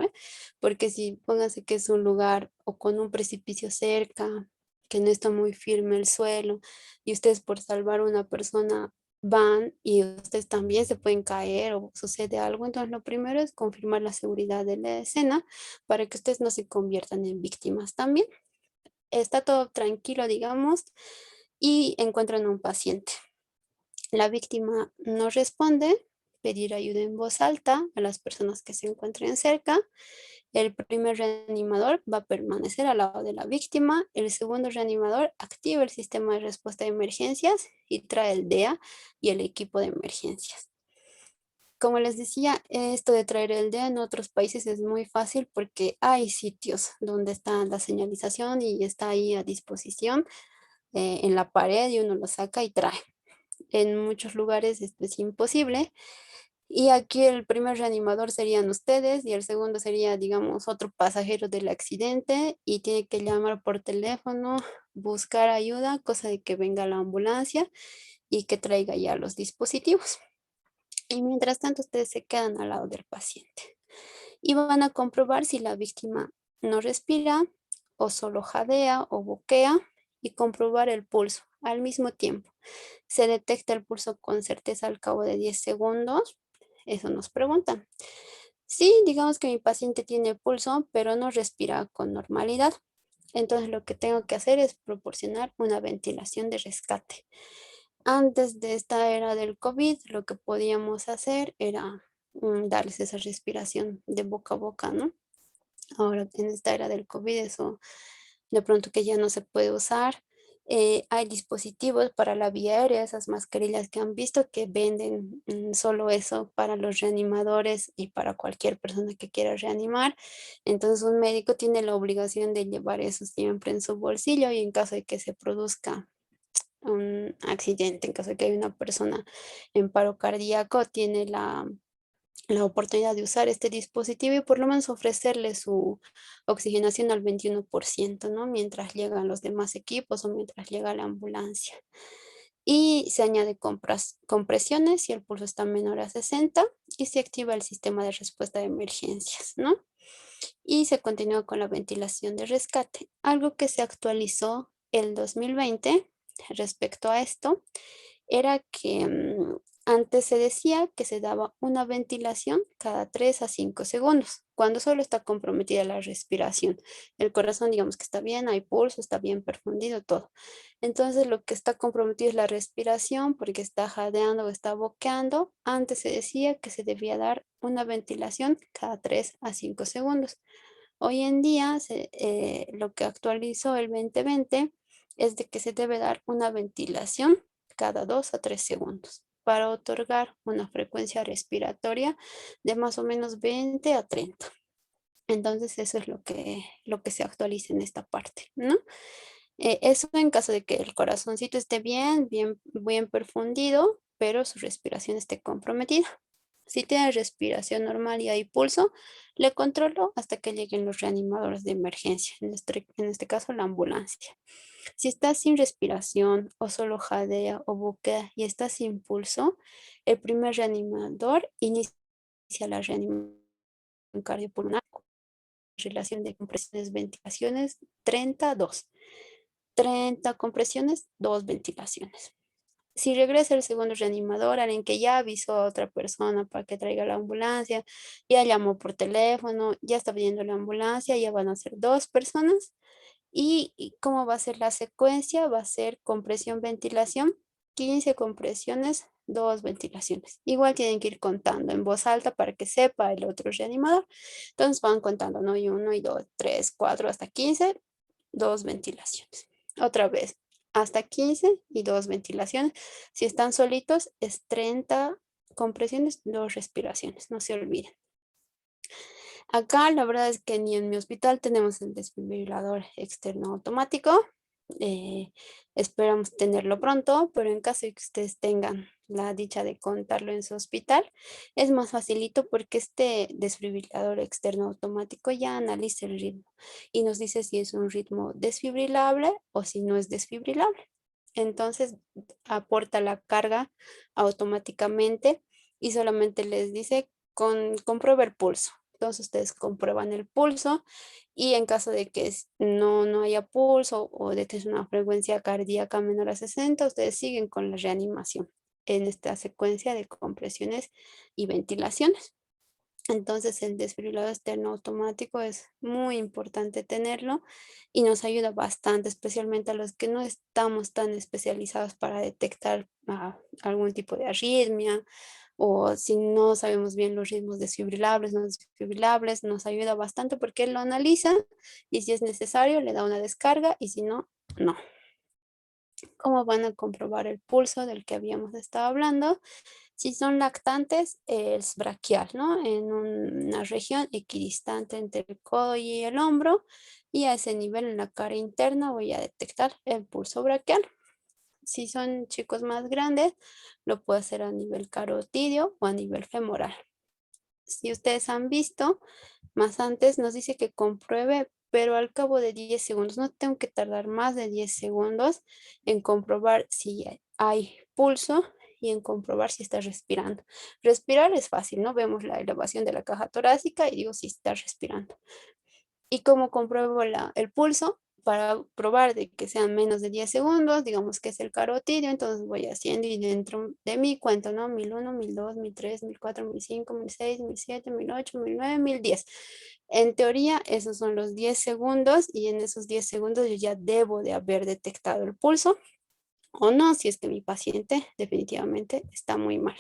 Porque si pónganse que es un lugar o con un precipicio cerca, que no está muy firme el suelo, y ustedes por salvar a una persona van y ustedes también se pueden caer o sucede algo. Entonces, lo primero es confirmar la seguridad de la escena para que ustedes no se conviertan en víctimas también. Está todo tranquilo, digamos, y encuentran a un paciente. La víctima no responde, pedir ayuda en voz alta a las personas que se encuentren cerca. El primer reanimador va a permanecer al lado de la víctima. El segundo reanimador activa el sistema de respuesta de emergencias y trae el DEA y el equipo de emergencias. Como les decía, esto de traer el DEA en otros países es muy fácil porque hay sitios donde está la señalización y está ahí a disposición en la pared, y uno lo saca y trae. En muchos lugares esto es imposible. Y aquí el primer reanimador serían ustedes y el segundo sería, digamos, otro pasajero del accidente, y tiene que llamar por teléfono, buscar ayuda, cosa de que venga la ambulancia y que traiga ya los dispositivos. Y mientras tanto, ustedes se quedan al lado del paciente y van a comprobar si la víctima no respira o solo jadea o boquea, y comprobar el pulso al mismo tiempo. Se detecta el pulso con certeza al cabo de 10 segundos. Eso nos preguntan. Sí, digamos que mi paciente tiene pulso, pero no respira con normalidad. Entonces lo que tengo que hacer es proporcionar una ventilación de rescate. Antes de esta era del COVID, lo que podíamos hacer era darles esa respiración de boca a boca, ¿no? Ahora en esta era del COVID eso de pronto que ya no se puede usar. Hay dispositivos para la vía aérea, esas mascarillas que han visto que venden solo eso para los reanimadores y para cualquier persona que quiera reanimar. Entonces un médico tiene la obligación de llevar eso siempre en su bolsillo, y en caso de que se produzca un accidente, en caso de que haya una persona en paro cardíaco, tiene la oportunidad de usar este dispositivo y por lo menos ofrecerle su oxigenación al 21%, ¿no? Mientras llegan los demás equipos o mientras llega la ambulancia. Y se añade compresiones si el pulso está menor a 60, y se activa el sistema de respuesta de emergencias, ¿no? Y se continúa con la ventilación de rescate. Algo que se actualizó el 2020 respecto a esto era que antes se decía que se daba una ventilación cada 3 a 5 segundos, cuando solo está comprometida la respiración. El corazón, digamos que está bien, hay pulso, está bien perfundido, todo. Entonces, lo que está comprometido es la respiración porque está jadeando o está boqueando. Antes se decía que se debía dar una ventilación cada 3 a 5 segundos. Hoy en día, lo que actualizó el 2020 es de que se debe dar una ventilación cada 2 a 3 segundos para otorgar una frecuencia respiratoria de más o menos 20 a 30. Entonces eso es lo que se actualiza en esta parte, ¿no? Eso en caso de que el corazoncito esté bien, bien, bien perfundido, pero su respiración esté comprometida. Si tiene respiración normal y hay pulso, le controlo hasta que lleguen los reanimadores de emergencia, en este caso la ambulancia. Si está sin respiración o solo jadea o boquea y está sin pulso, el primer reanimador inicia la reanimación cardiopulmonar con relación de compresiones, ventilaciones, 32. 30 compresiones, 2 ventilaciones. Si regresa el segundo reanimador, alguien que ya avisó a otra persona para que traiga la ambulancia, ya llamó por teléfono, ya está pidiendo la ambulancia, ya van a ser 2 personas. ¿Y cómo va a ser la secuencia? Va a ser compresión, ventilación, 15 compresiones, 2 ventilaciones. Igual tienen que ir contando en voz alta para que sepa el otro reanimador. Entonces van contando, ¿no? Y 1, y 2, 3, 4, hasta 15, 2 ventilaciones. Otra vez, hasta 15 y 2 ventilaciones. Si están solitos, es 30 compresiones, 2 respiraciones, no se olviden. Acá la verdad es que ni en mi hospital tenemos el desfibrilador externo automático. eh, Esperamos tenerlo pronto, pero en caso de que ustedes tengan la dicha de contarlo en su hospital, es más facilito porque este desfibrilador externo automático ya analiza el ritmo y nos dice si es un ritmo desfibrilable o si no es desfibrilable. Entonces aporta la carga automáticamente y solamente les dice comprueba el pulso. Entonces ustedes comprueban el pulso y en caso de que no haya pulso o de tener una frecuencia cardíaca menor a 60, ustedes siguen con la reanimación en esta secuencia de compresiones y ventilaciones. Entonces el desfibrilador externo automático es muy importante tenerlo y nos ayuda bastante, especialmente a los que no estamos tan especializados para detectar algún tipo de arritmia o si no sabemos bien los ritmos desfibrilables, no desfibrilables, nos ayuda bastante porque él lo analiza y si es necesario le da una descarga y si no, no. ¿Cómo van a comprobar el pulso del que habíamos estado hablando? Si son lactantes, es braquial, ¿no? En una región equidistante entre el codo y el hombro, y a ese nivel en la cara interna voy a detectar el pulso braquial. Si son chicos más grandes, lo puedo hacer a nivel carotidio o a nivel femoral. Si ustedes han visto, más antes nos dice que compruebe, pero al cabo de 10 segundos, no tengo que tardar más de 10 segundos en comprobar si hay pulso y en comprobar si está respirando. Respirar es fácil, ¿no? Vemos la elevación de la caja torácica y digo si está respirando. ¿Y cómo compruebo el pulso? Para probar de que sean menos de 10 segundos, digamos que es el carotidio, entonces voy haciendo y dentro de mi cuento, ¿no? 1001, 1002, 1003, 1004, 1005, 1006, 1007, 1008, 1009, 1010. En teoría, esos son los 10 segundos y en esos 10 segundos yo ya debo de haber detectado el pulso o no, si es que mi paciente definitivamente está muy mal.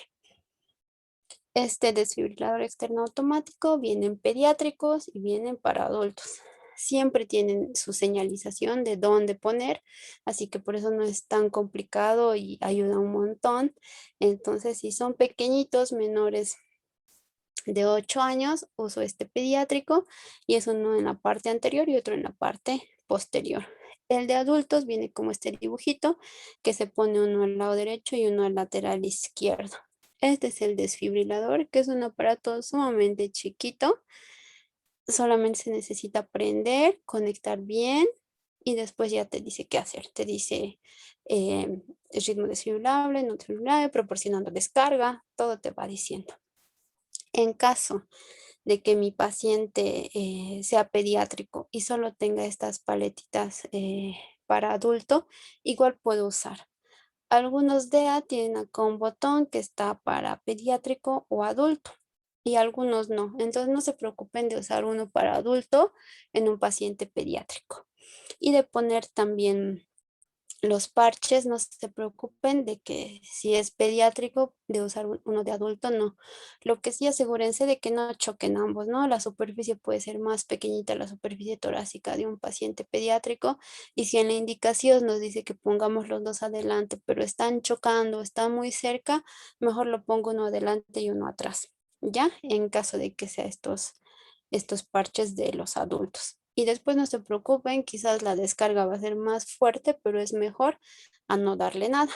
Este desfibrilador externo automático vienen pediátricos y vienen para adultos. Siempre tienen su señalización de dónde poner, así que por eso no es tan complicado y ayuda un montón. Entonces, si son pequeñitos, menores de 8 años, uso este pediátrico y es uno en la parte anterior y otro en la parte posterior. El de adultos viene como este dibujito que se pone uno al lado derecho y uno al lateral izquierdo. Este es el desfibrilador, que es un aparato sumamente chiquito. Solamente se necesita prender, conectar bien y después ya te dice qué hacer. Te dice el ritmo desfibrilable, no desfibrilable, proporcionando descarga, todo te va diciendo. En caso de que mi paciente sea pediátrico y solo tenga estas paletitas para adulto, igual puedo usar. Algunos DEA tienen acá un botón que está para pediátrico o adulto y algunos no. Entonces no se preocupen de usar uno para adulto en un paciente pediátrico. Y de poner también los parches, no se preocupen de que si es pediátrico, de usar uno de adulto, no. Lo que sí asegúrense de que no choquen ambos, ¿no? La superficie puede ser más pequeñita, la superficie torácica de un paciente pediátrico, y si en la indicación nos dice que pongamos los dos adelante, pero están chocando, están muy cerca, mejor lo pongo uno adelante y uno atrás, ¿ya? En caso de que sea estos parches de los adultos. Y después no se preocupen, quizás la descarga va a ser más fuerte, pero es mejor a no darle nada.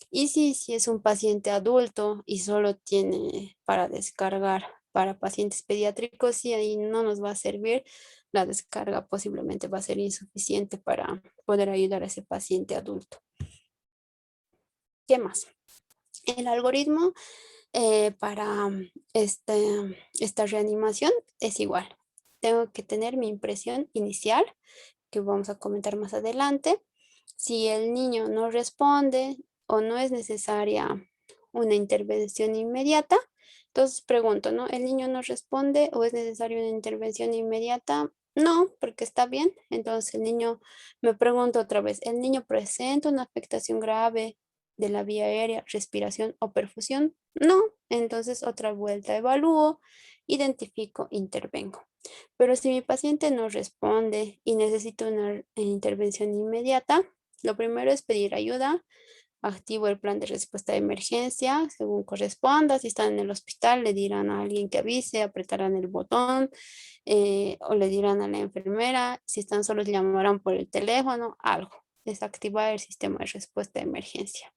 Y si es un paciente adulto y solo tiene para descargar para pacientes pediátricos, sí, ahí no nos va a servir. La descarga posiblemente va a ser insuficiente para poder ayudar a ese paciente adulto. ¿Qué más? El algoritmo para esta reanimación es igual. Tengo que tener mi impresión inicial, que vamos a comentar más adelante. Si el niño no responde o no es necesaria una intervención inmediata, entonces pregunto, ¿no? ¿El niño no responde o es necesaria una intervención inmediata? No, porque está bien. Entonces el niño, me pregunto otra vez, ¿el niño presenta una afectación grave de la vía aérea, respiración o perfusión? No. Entonces otra vuelta evalúo, identifico, intervengo. Pero si mi paciente no responde y necesita una intervención inmediata, lo primero es pedir ayuda. Activo el plan de respuesta de emergencia según corresponda. Si están en el hospital, le dirán a alguien que avise, apretarán el botón o le dirán a la enfermera. Si están solos, llamarán por el teléfono, algo. Desactivar el sistema de respuesta de emergencia.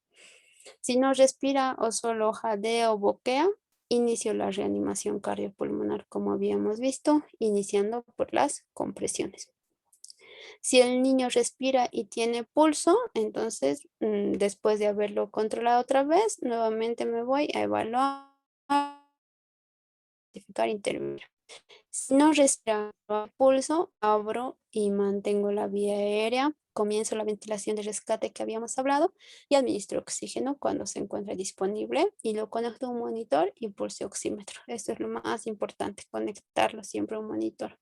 Si no respira o solo jadea o boquea, inicio la reanimación cardiopulmonar como habíamos visto, iniciando por las compresiones. Si el niño respira y tiene pulso, entonces después de haberlo controlado otra vez, nuevamente me voy a evaluar, identificar, intervenir. Si no respira o pulso, abro y mantengo la vía aérea, comienzo la ventilación de rescate que habíamos hablado y administro oxígeno cuando se encuentre disponible y lo conecto a un monitor y pulso oxímetro. Esto es lo más importante, conectarlo siempre a un monitor.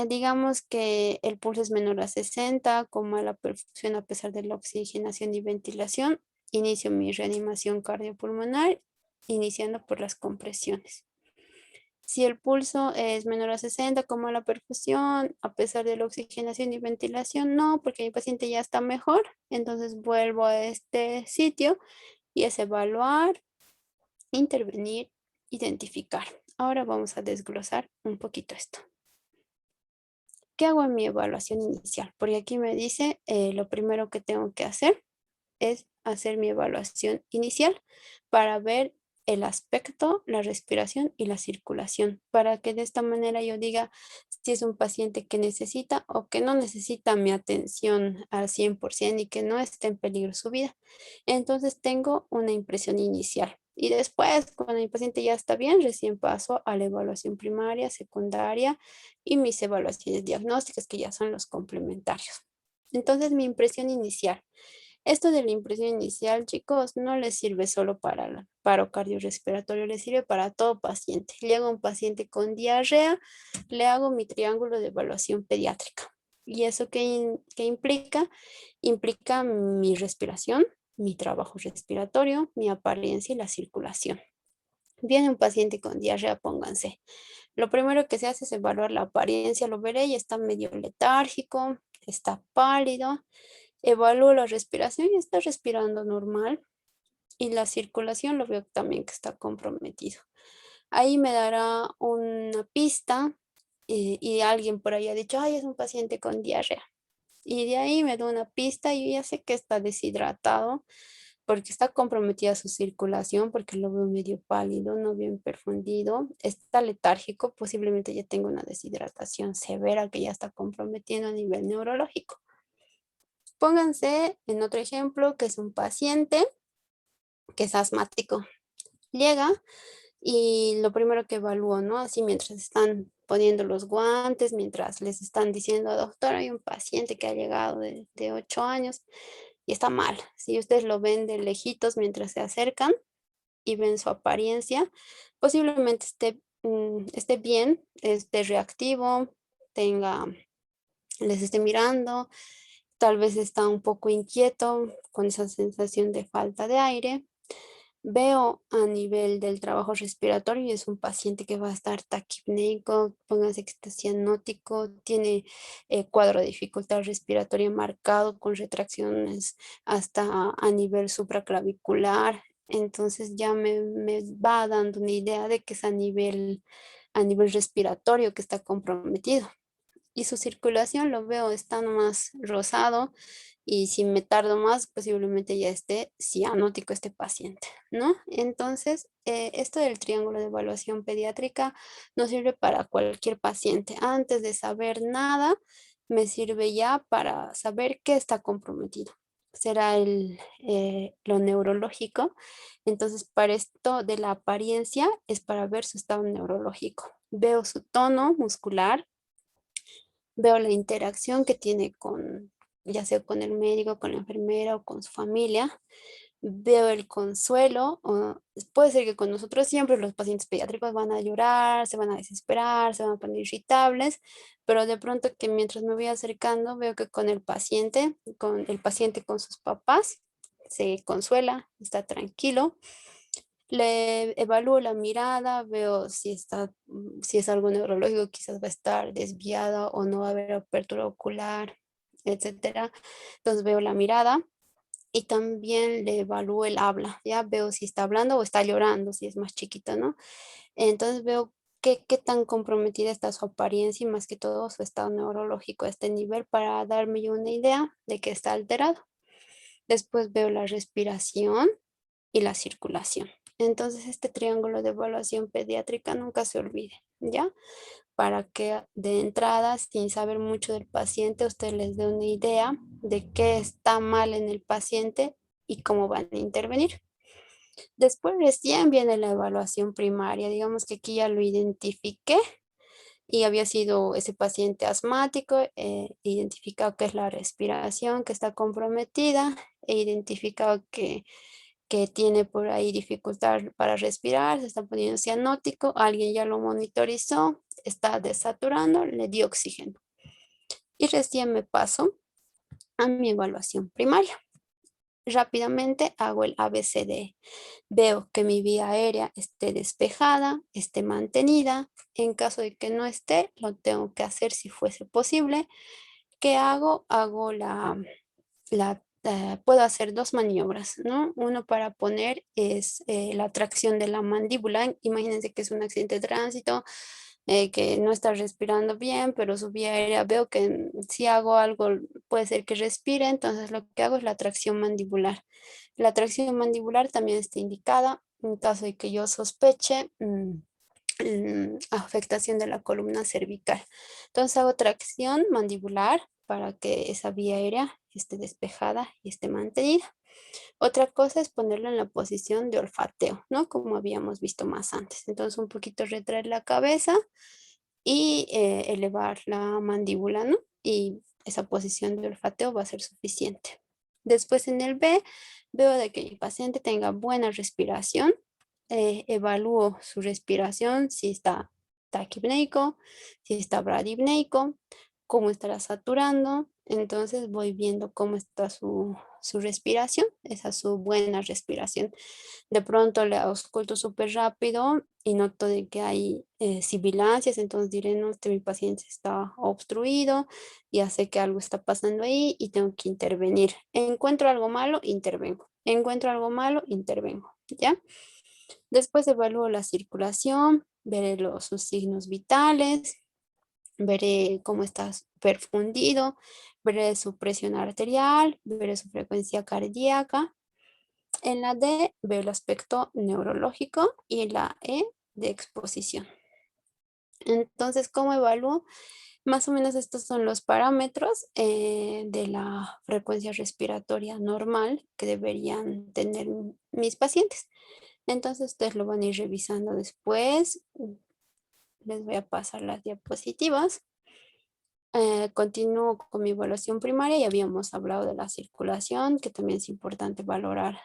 Digamos que el pulso es menor a 60, con mala perfusión a pesar de la oxigenación y ventilación. Inicio mi reanimación cardiopulmonar, iniciando por las compresiones. Si el pulso es menor a 60, con mala perfusión, a pesar de la oxigenación y ventilación, no, porque mi paciente ya está mejor. Entonces vuelvo a este sitio y es evaluar, intervenir, identificar. Ahora vamos a desglosar un poquito esto. ¿Qué hago en mi evaluación inicial? Porque aquí me dice, lo primero que tengo que hacer es hacer mi evaluación inicial para ver el aspecto, la respiración y la circulación, para que de esta manera yo diga si es un paciente que necesita o que no necesita mi atención al 100% y que no esté en peligro su vida. Entonces tengo una impresión inicial. Y después, cuando mi paciente ya está bien, recién paso a la evaluación primaria, secundaria y mis evaluaciones diagnósticas, que ya son los complementarios. Entonces, mi impresión inicial. Esto de la impresión inicial, chicos, no les sirve solo para el paro cardiorrespiratorio, les sirve para todo paciente. Le hago a un paciente con diarrea, le hago mi triángulo de evaluación pediátrica. ¿Y eso qué implica? Implica mi respiración, mi trabajo respiratorio, mi apariencia y la circulación. Viene un paciente con diarrea, pónganse. Lo primero que se hace es evaluar la apariencia, lo veré, y está medio letárgico, está pálido. Evalúo la respiración y está respirando normal. Y la circulación lo veo también que está comprometido. Ahí me dará una pista y alguien por ahí ha dicho, ay, es un paciente con diarrea. Y de ahí me da una pista y yo ya sé que está deshidratado porque está comprometida su circulación, porque lo veo medio pálido, no bien perfundido, está letárgico, posiblemente ya tenga una deshidratación severa que ya está comprometiendo a nivel neurológico. Pónganse en otro ejemplo que es un paciente que es asmático. Llega y lo primero que evalúo, ¿no? Así mientras están poniendo los guantes, mientras les están diciendo, doctor, hay un paciente que ha llegado de 8 años y está mal. Si ustedes lo ven de lejitos mientras se acercan y ven su apariencia, posiblemente esté bien, esté reactivo, tenga, les esté mirando, tal vez está un poco inquieto con esa sensación de falta de aire. Veo a nivel del trabajo respiratorio y es un paciente que va a estar taquipneico, pónganse que está cianótico, tiene cuadro de dificultad respiratoria marcado con retracciones hasta a nivel supraclavicular. Entonces ya me va dando una idea de que es a nivel respiratorio que está comprometido. Y su circulación lo veo está más rosado y si me tardo más, posiblemente ya esté cianótico este paciente, ¿no? Entonces, esto del triángulo de evaluación pediátrica nos sirve para cualquier paciente. Antes de saber nada, me sirve ya para saber qué está comprometido. será lo neurológico. Entonces, para esto de la apariencia es para ver su estado neurológico. Veo su tono muscular, veo la interacción que tiene con, ya sea con el médico, con la enfermera o con su familia. Veo el consuelo. Puede ser que con nosotros siempre los pacientes pediátricos van a llorar, se van a desesperar, se van a poner irritables, pero de pronto que mientras me voy acercando veo que con el paciente con sus papás, se consuela, está tranquilo. Le evalúo la mirada, veo si es algo neurológico, quizás va a estar desviada o no va a haber apertura ocular, etcétera. Entonces veo la mirada y también le evalúo el habla, ya veo si está hablando o está llorando, si es más chiquito, ¿no? Entonces veo qué tan comprometida está su apariencia y más que todo su estado neurológico a este nivel para darme yo una idea de que está alterado. Después veo la respiración y la circulación. Entonces, este triángulo de evaluación pediátrica nunca se olvide, ¿ya? Para que de entrada, sin saber mucho del paciente, usted les dé una idea de qué está mal en el paciente y cómo van a intervenir. Después recién viene la evaluación primaria. Digamos que aquí ya lo identifiqué y había sido ese paciente asmático, identificado que es la respiración que está comprometida, e identificado que tiene por ahí dificultad para respirar, se está poniendo cianótico, alguien ya lo monitorizó, está desaturando, le dio oxígeno. Y recién me paso a mi evaluación primaria. Rápidamente hago el ABCD. Veo que mi vía aérea esté despejada, esté mantenida. En caso de que no esté, lo tengo que hacer si fuese posible. ¿Qué hago? Puedo hacer dos maniobras, ¿no? Uno para poner es la tracción de la mandíbula. Imagínense que es un accidente de tránsito, que no está respirando bien, pero su vía aérea veo que si hago algo puede ser que respire, entonces lo que hago es la tracción mandibular. La tracción mandibular también está indicada en caso de que yo sospeche afectación de la columna cervical. Entonces hago tracción mandibular para que esa vía aérea esté despejada y esté mantenida. Otra cosa es ponerlo en la posición de olfateo, ¿no? Como habíamos visto más antes. Entonces un poquito retraer la cabeza y elevar la mandíbula, ¿no? Y esa posición de olfateo va a ser suficiente. Después en el B, veo de que el paciente tenga buena respiración. Evalúo su respiración, si está taquipneico, si está bradipneico, cómo estará saturando. Entonces voy viendo cómo está su respiración, esa es su buena respiración. De pronto le ausculto súper rápido y noto de que hay sibilancias, entonces diré, no, mi paciente está obstruido, ya sé que algo está pasando ahí y tengo que intervenir. Encuentro algo malo, intervengo. Encuentro algo malo, intervengo, ¿ya? Después evalúo la circulación, veré sus signos vitales, veré cómo está perfundido, veré su presión arterial, veré su frecuencia cardíaca. En la D veo el aspecto neurológico y en la E de exposición. Entonces, ¿cómo evalúo? Más o menos estos son los parámetros de la frecuencia respiratoria normal que deberían tener mis pacientes. Entonces, ustedes lo van a ir revisando después. Les voy a pasar las diapositivas. Continúo con mi evaluación primaria y habíamos hablado de la circulación, que también es importante valorar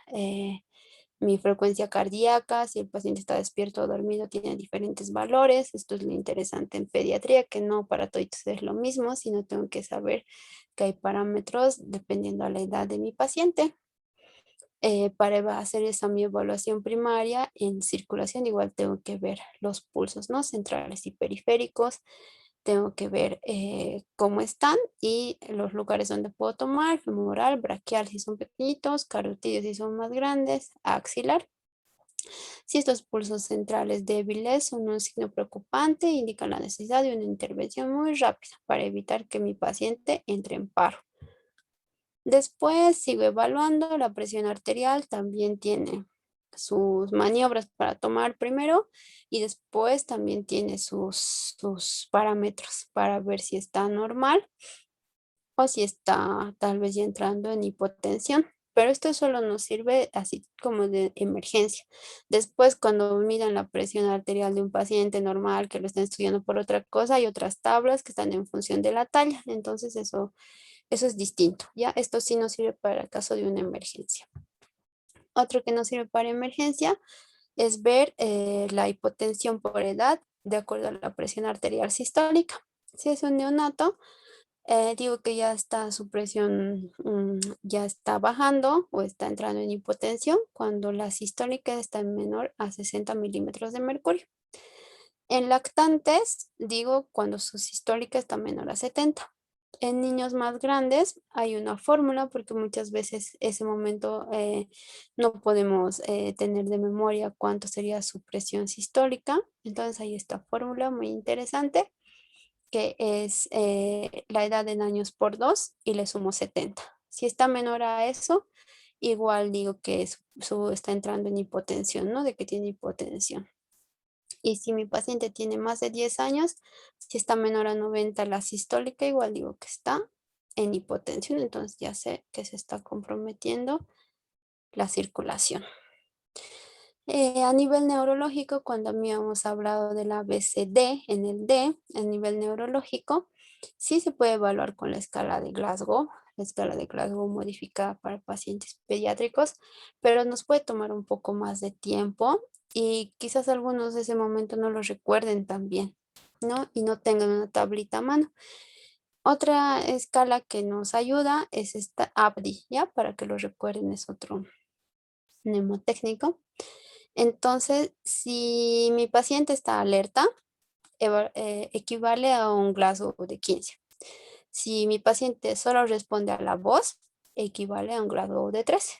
mi frecuencia cardíaca, si el paciente está despierto o dormido, tiene diferentes valores. Esto es lo interesante en pediatría, que no para todos es lo mismo, sino tengo que saber que hay parámetros dependiendo a la edad de mi paciente. Para hacer esa mi evaluación primaria en circulación, igual tengo que ver los pulsos, ¿no? Centrales y periféricos, tengo que ver cómo están y los lugares donde puedo tomar, femoral, braquial si son pequeñitos, carotidio si son más grandes, axilar. Si estos pulsos centrales débiles son un signo preocupante, indican la necesidad de una intervención muy rápida para evitar que mi paciente entre en paro. Después sigo evaluando la presión arterial, también tiene sus maniobras para tomar primero y después también tiene sus parámetros para ver si está normal. o si está tal vez ya entrando en hipotensión. Pero esto solo nos sirve así como de emergencia. Después, cuando midan la presión arterial de un paciente normal que lo están estudiando por otra cosa, hay otras tablas que están en función de la talla. Entonces, eso es distinto, ¿ya? Esto sí nos sirve para el caso de una emergencia. Otro que nos sirve para emergencia es ver la hipotensión por edad de acuerdo a la presión arterial sistólica. Si es un neonato, digo que ya está su presión, ya está bajando o está entrando en hipotensión cuando la sistólica está menor a 60 milímetros de mercurio. En lactantes, digo cuando su sistólica está menor a 70. En niños más grandes hay una fórmula porque muchas veces ese momento no podemos tener de memoria cuánto sería su presión sistólica. Entonces hay esta fórmula muy interesante que es la edad en años por 2 y le sumo 70. Si está menor a eso, igual digo que está entrando en hipotensión, ¿no? De que tiene hipotensión. Y si mi paciente tiene más de 10 años, si está menor a 90 la sistólica, igual digo que está en hipotensión, entonces ya sé que se está comprometiendo la circulación. A nivel neurológico, cuando habíamos hablado de la BCD en el D, a nivel neurológico, sí se puede evaluar con la escala de Glasgow modificada para pacientes pediátricos, pero nos puede tomar un poco más de tiempo y quizás algunos de ese momento no lo recuerden tan bien, ¿no? Y no tengan una tablita a mano. Otra escala que nos ayuda es esta ABDI, ¿ya? Para que lo recuerden, es otro mnemotécnico. Entonces, si mi paciente está alerta, equivale a un Glasgow de 15. Si mi paciente solo responde a la voz, equivale a un Glasgow de 13.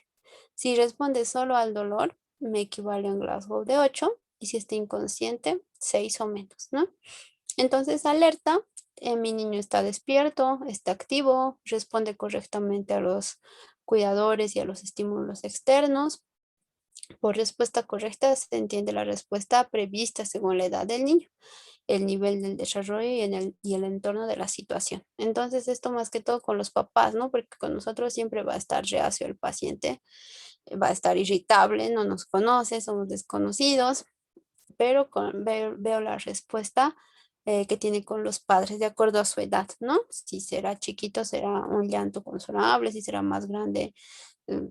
Si responde solo al dolor, me equivale a un Glasgow de 8. Y si está inconsciente, 6 o menos, ¿no? Entonces, alerta, mi niño está despierto, está activo, responde correctamente a los cuidadores y a los estímulos externos. Por respuesta correcta se entiende la respuesta prevista según la edad del niño, el nivel del desarrollo y el entorno de la situación. Entonces, esto más que todo con los papás, ¿no? Porque con nosotros siempre va a estar reacio el paciente, va a estar irritable, no nos conoce, somos desconocidos, pero veo la respuesta que tiene con los padres de acuerdo a su edad, ¿no? Si será chiquito, será un llanto consolable, si será más grande,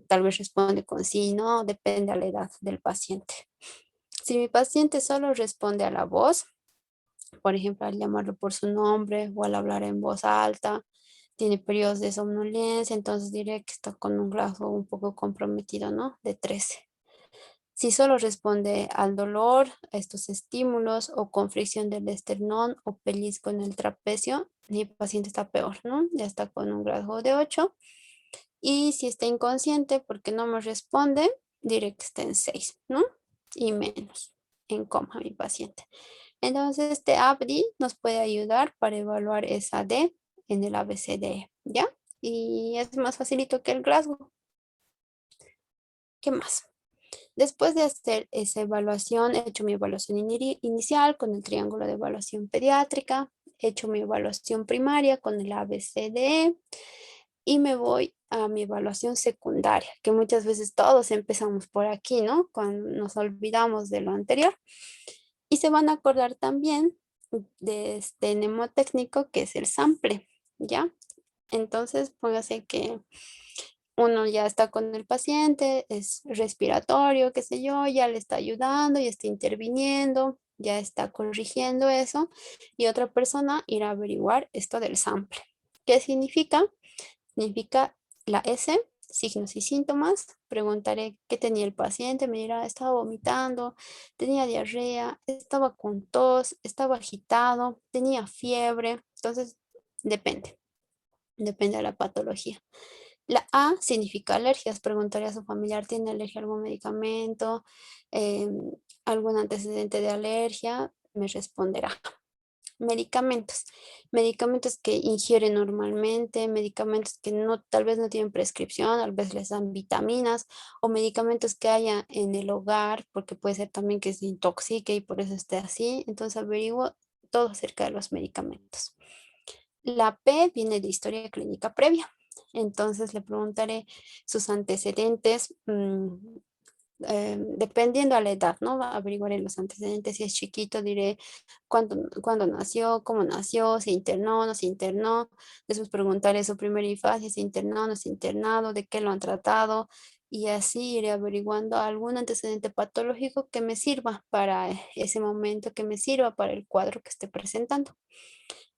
tal vez responde con sí, no, depende a la edad del paciente. Si mi paciente solo responde a la voz, por ejemplo, al llamarlo por su nombre o al hablar en voz alta, tiene periodos de somnolencia, entonces diré que está con un rasgo un poco comprometido, ¿no? De 13. Si solo responde al dolor, a estos estímulos o con fricción del esternón o pellizco en el trapecio, mi paciente está peor, ¿no? Ya está con un rasgo de 8. Y si está inconsciente porque no me responde, diré que está en 6, ¿no? Y menos, en coma mi paciente. Entonces, este ABDI nos puede ayudar para evaluar esa D en el ABCDE, ¿ya? Y es más facilito que el Glasgow. ¿Qué más? Después de hacer esa evaluación, he hecho mi evaluación inicial con el triángulo de evaluación pediátrica, he hecho mi evaluación primaria con el ABCDE y me voy a mi evaluación secundaria, que muchas veces todos empezamos por aquí, ¿no? Cuando nos olvidamos de lo anterior. Y se van a acordar también de este mnemotécnico que es el sample, ¿ya? Entonces, póngase que uno ya está con el paciente, es respiratorio, qué sé yo, ya le está ayudando, ya está interviniendo, ya está corrigiendo eso, y otra persona irá a averiguar esto del sample. ¿Qué significa? Significa la S, signos y síntomas. Preguntaré qué tenía el paciente, me dirá, estaba vomitando, tenía diarrea, estaba con tos, estaba agitado, tenía fiebre. Entonces, depende de la patología. La A significa alergias. Preguntaré a su familiar, ¿tiene alergia a algún medicamento? Em, ¿Algún antecedente de alergia? Me responderá. Medicamentos. Medicamentos que ingiere normalmente, medicamentos que no, tal vez no tienen prescripción, tal vez les dan vitaminas o medicamentos que haya en el hogar, porque puede ser también que se intoxique y por eso esté así. Entonces averiguo todo acerca de los medicamentos. La P viene de historia clínica previa. Entonces le preguntaré sus antecedentes, dependiendo a la edad, ¿no? Averiguaré los antecedentes. Si es chiquito, diré cuándo nació, cómo nació, se internó, no se internó. Después preguntaré su primera infancia, se internó, no se internado, de qué lo han tratado. Y así iré averiguando algún antecedente patológico que me sirva para ese momento, que me sirva para el cuadro que esté presentando.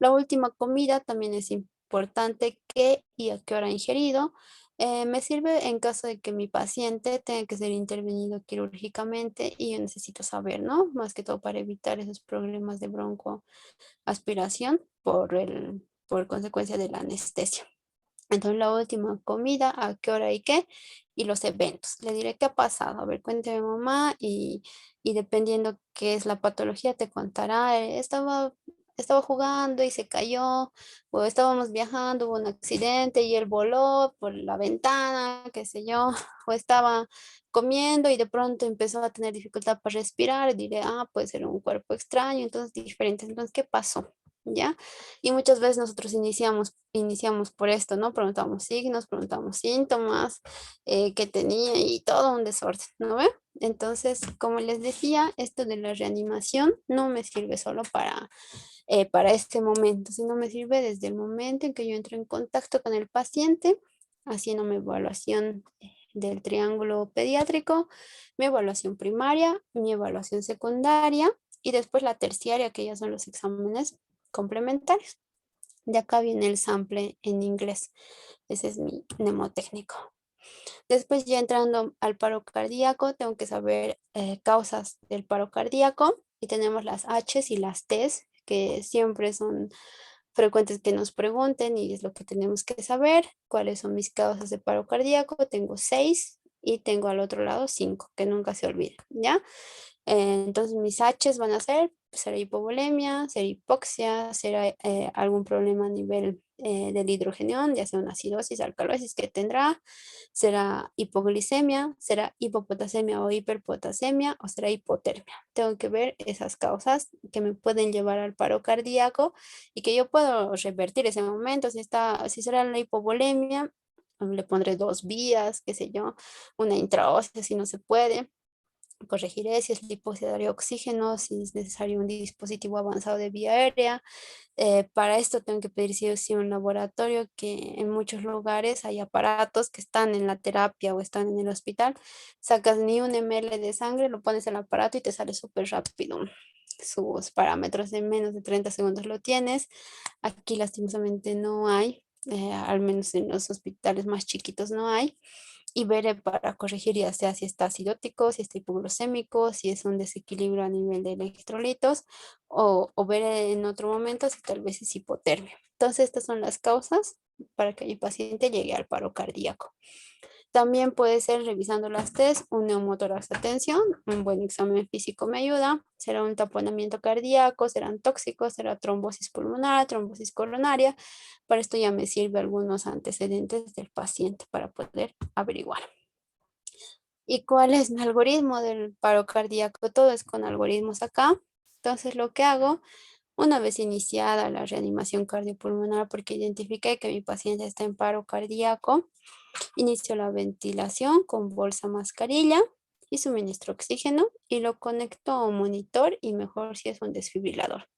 La última comida también es importante qué y a qué hora ha ingerido. Me sirve en caso de que mi paciente tenga que ser intervenido quirúrgicamente y yo necesito saber, ¿no? Más que todo para evitar esos problemas de broncoaspiración por consecuencia de la anestesia. Entonces, la última comida, a qué hora y qué, y los eventos. Le diré qué ha pasado. A ver, cuénteme mamá y dependiendo qué es la patología, te contará. Estaba jugando y se cayó, o estábamos viajando, hubo un accidente y él voló por la ventana, qué sé yo, o estaba comiendo y de pronto empezó a tener dificultad para respirar. Diré, puede ser un cuerpo extraño, entonces diferente. Entonces, ¿qué pasó? ¿Ya? Y muchas veces nosotros iniciamos por esto, ¿no? Preguntamos signos, preguntamos síntomas, qué tenía y todo un desorden, ¿no ve? Entonces, como les decía, esto de la reanimación no me sirve solo para este momento, sino me sirve desde el momento en que yo entro en contacto con el paciente, haciendo mi evaluación del triángulo pediátrico, mi evaluación primaria, mi evaluación secundaria y después la terciaria, que ya son los exámenes complementarios. De acá viene el sample en inglés. Ese es mi mnemotécnico. Después ya entrando al paro cardíaco, tengo que saber causas del paro cardíaco y tenemos las H's y las T's, que siempre son frecuentes que nos pregunten y es lo que tenemos que saber. ¿Cuáles son mis causas de paro cardíaco? Tengo 6 y tengo al otro lado 5, que nunca se olviden, ¿ya? Entonces mis H's van a ser, será hipovolemia, será hipoxia, será algún problema a nivel del hidrogenión, ya sea una acidosis, alcalosis que tendrá, será hipoglicemia, será hipopotasemia o hiperpotasemia o será hipotermia. Tengo que ver esas causas que me pueden llevar al paro cardíaco y que yo puedo revertir ese momento. Si será la hipovolemia, le pondré 2 vías, qué sé yo, una intraósea si no se puede. Corregiré si es lipoxia de oxígeno, si es necesario un dispositivo avanzado de vía aérea. Para esto tengo que pedir sí o sí un laboratorio, que en muchos lugares hay aparatos que están en la terapia o están en el hospital. Sacas ni un ml de sangre, lo pones en el aparato y te sale súper rápido. Sus parámetros en menos de 30 segundos lo tienes. Aquí lastimosamente no hay, al menos en los hospitales más chiquitos no hay y veré para corregir ya sea si está acidótico, si está hipoglucémico, si es un desequilibrio a nivel de electrolitos o veré en otro momento si tal vez es hipotermia. Entonces estas son las causas para que mi paciente llegue al paro cardíaco. También puede ser revisando las test, un neumotórax de tensión, un buen examen físico me ayuda, será un taponamiento cardíaco, serán tóxicos, será trombosis pulmonar, trombosis coronaria. Para esto ya me sirve algunos antecedentes del paciente para poder averiguar. ¿Y cuál es mi algoritmo del paro cardíaco? Todo es con algoritmos acá. Entonces lo que hago, una vez iniciada la reanimación cardiopulmonar, porque identifiqué que mi paciente está en paro cardíaco, inicio la ventilación con bolsa mascarilla y suministro oxígeno y lo conecto a un monitor y mejor si es un desfibrilador.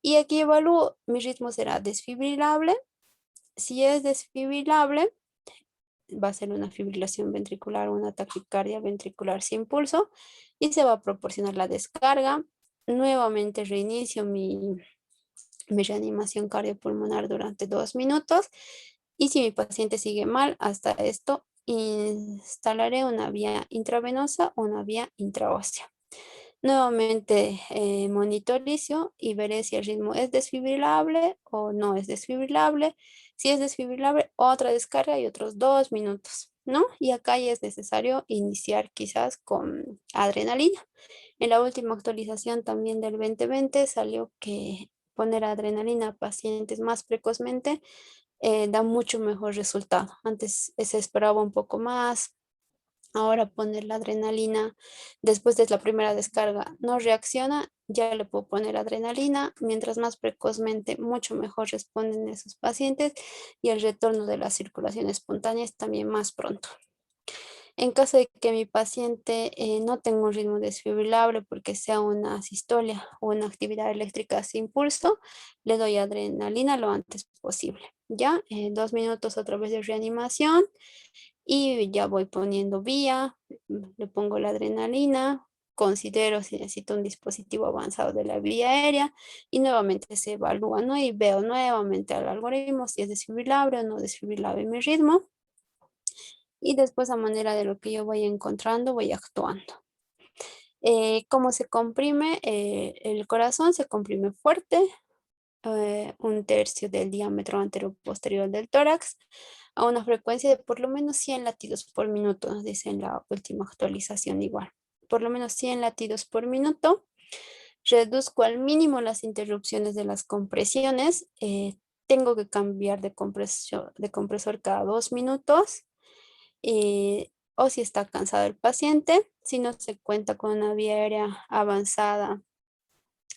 Y aquí evalúo, mi ritmo será desfibrilable. Si es desfibrilable, va a ser una fibrilación ventricular o una taquicardia ventricular sin pulso y se va a proporcionar la descarga. Nuevamente reinicio mi reanimación cardiopulmonar durante 2 minutos y si mi paciente sigue mal hasta esto, instalaré una vía intravenosa o una vía intraósea. Nuevamente monitorizo y veré si el ritmo es desfibrilable o no es desfibrilable. Si es desfibrilable, otra descarga y otros 2 minutos, ¿no? Y acá ya es necesario iniciar quizás con adrenalina. En la última actualización también del 2020 salió que poner adrenalina a pacientes más precozmente da mucho mejor resultado. Antes se esperaba un poco más, Ahora poner la adrenalina después de la primera descarga no reacciona, ya le puedo poner adrenalina. Mientras más precozmente, mucho mejor responden esos pacientes y el retorno de la circulación espontánea es también más pronto. En caso de que mi paciente no tenga un ritmo desfibrilable porque sea una sistolia o una actividad eléctrica sin pulso, le doy adrenalina lo antes posible. Ya, 2 minutos otra vez de reanimación y ya voy poniendo vía, le pongo la adrenalina, considero si necesito un dispositivo avanzado de la vía aérea y nuevamente se evalúa, ¿no? Y veo nuevamente al algoritmo si es desfibrilable o no desfibrilable mi ritmo y después a manera de lo que yo voy encontrando voy actuando. ¿Cómo se comprime? El corazón se comprime fuerte, 1/3 del diámetro anteroposterior del tórax, a una frecuencia de por lo menos 100 latidos por minuto, nos dice en la última actualización igual. Por lo menos 100 latidos por minuto. Reduzco al mínimo las interrupciones de las compresiones. Tengo que cambiar de compresor cada 2 minutos. O si está cansado el paciente, si no se cuenta con una vía aérea avanzada,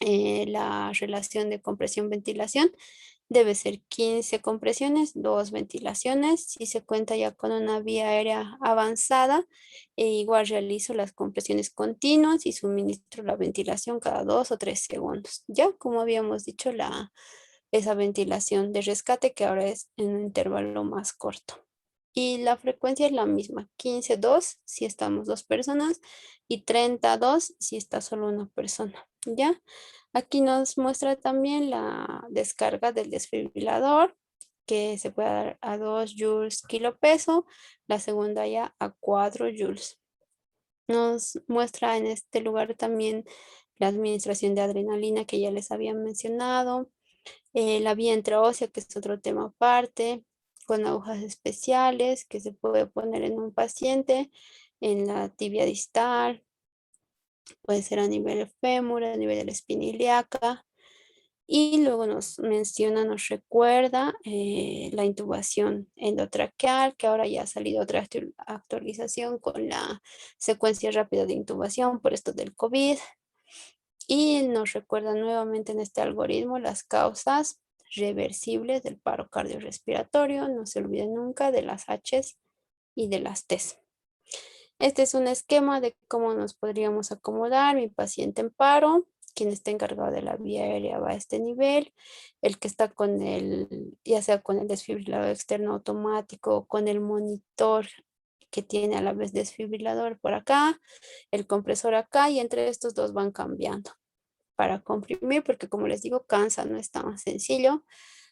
la relación de compresión-ventilación debe ser 15 compresiones, 2 ventilaciones. Si se cuenta ya con una vía aérea avanzada, igual realizo las compresiones continuas y suministro la ventilación cada 2 o 3 segundos. Ya como habíamos dicho, esa ventilación de rescate que ahora es en un intervalo más corto. Y la frecuencia es la misma, 15-2 si estamos 2 personas y 32 si está solo una persona. ¿Ya? Aquí nos muestra también la descarga del desfibrilador, que se puede dar a 2 joules kilo peso, la segunda ya a 4 joules. Nos muestra en este lugar también la administración de adrenalina que ya les había mencionado, la vía intraósea, que es otro tema aparte, con agujas especiales que se puede poner en un paciente, en la tibia distal, puede ser a nivel fémur, a nivel de la espina ilíaca. Y luego nos menciona, nos recuerda la intubación endotraqueal, que ahora ya ha salido otra actualización con la secuencia rápida de intubación por esto del COVID. Y nos recuerda nuevamente en este algoritmo las causas reversibles del paro cardiorrespiratorio. No se olviden nunca de las H's y de las T's. Este es un esquema de cómo nos podríamos acomodar. Mi paciente en paro, quien está encargado de la vía aérea va a este nivel. El que está con ya sea con el desfibrilador externo automático o con el monitor que tiene a la vez desfibrilador por acá, el compresor acá y entre estos dos van cambiando para comprimir, porque como les digo, cansa, no es tan sencillo.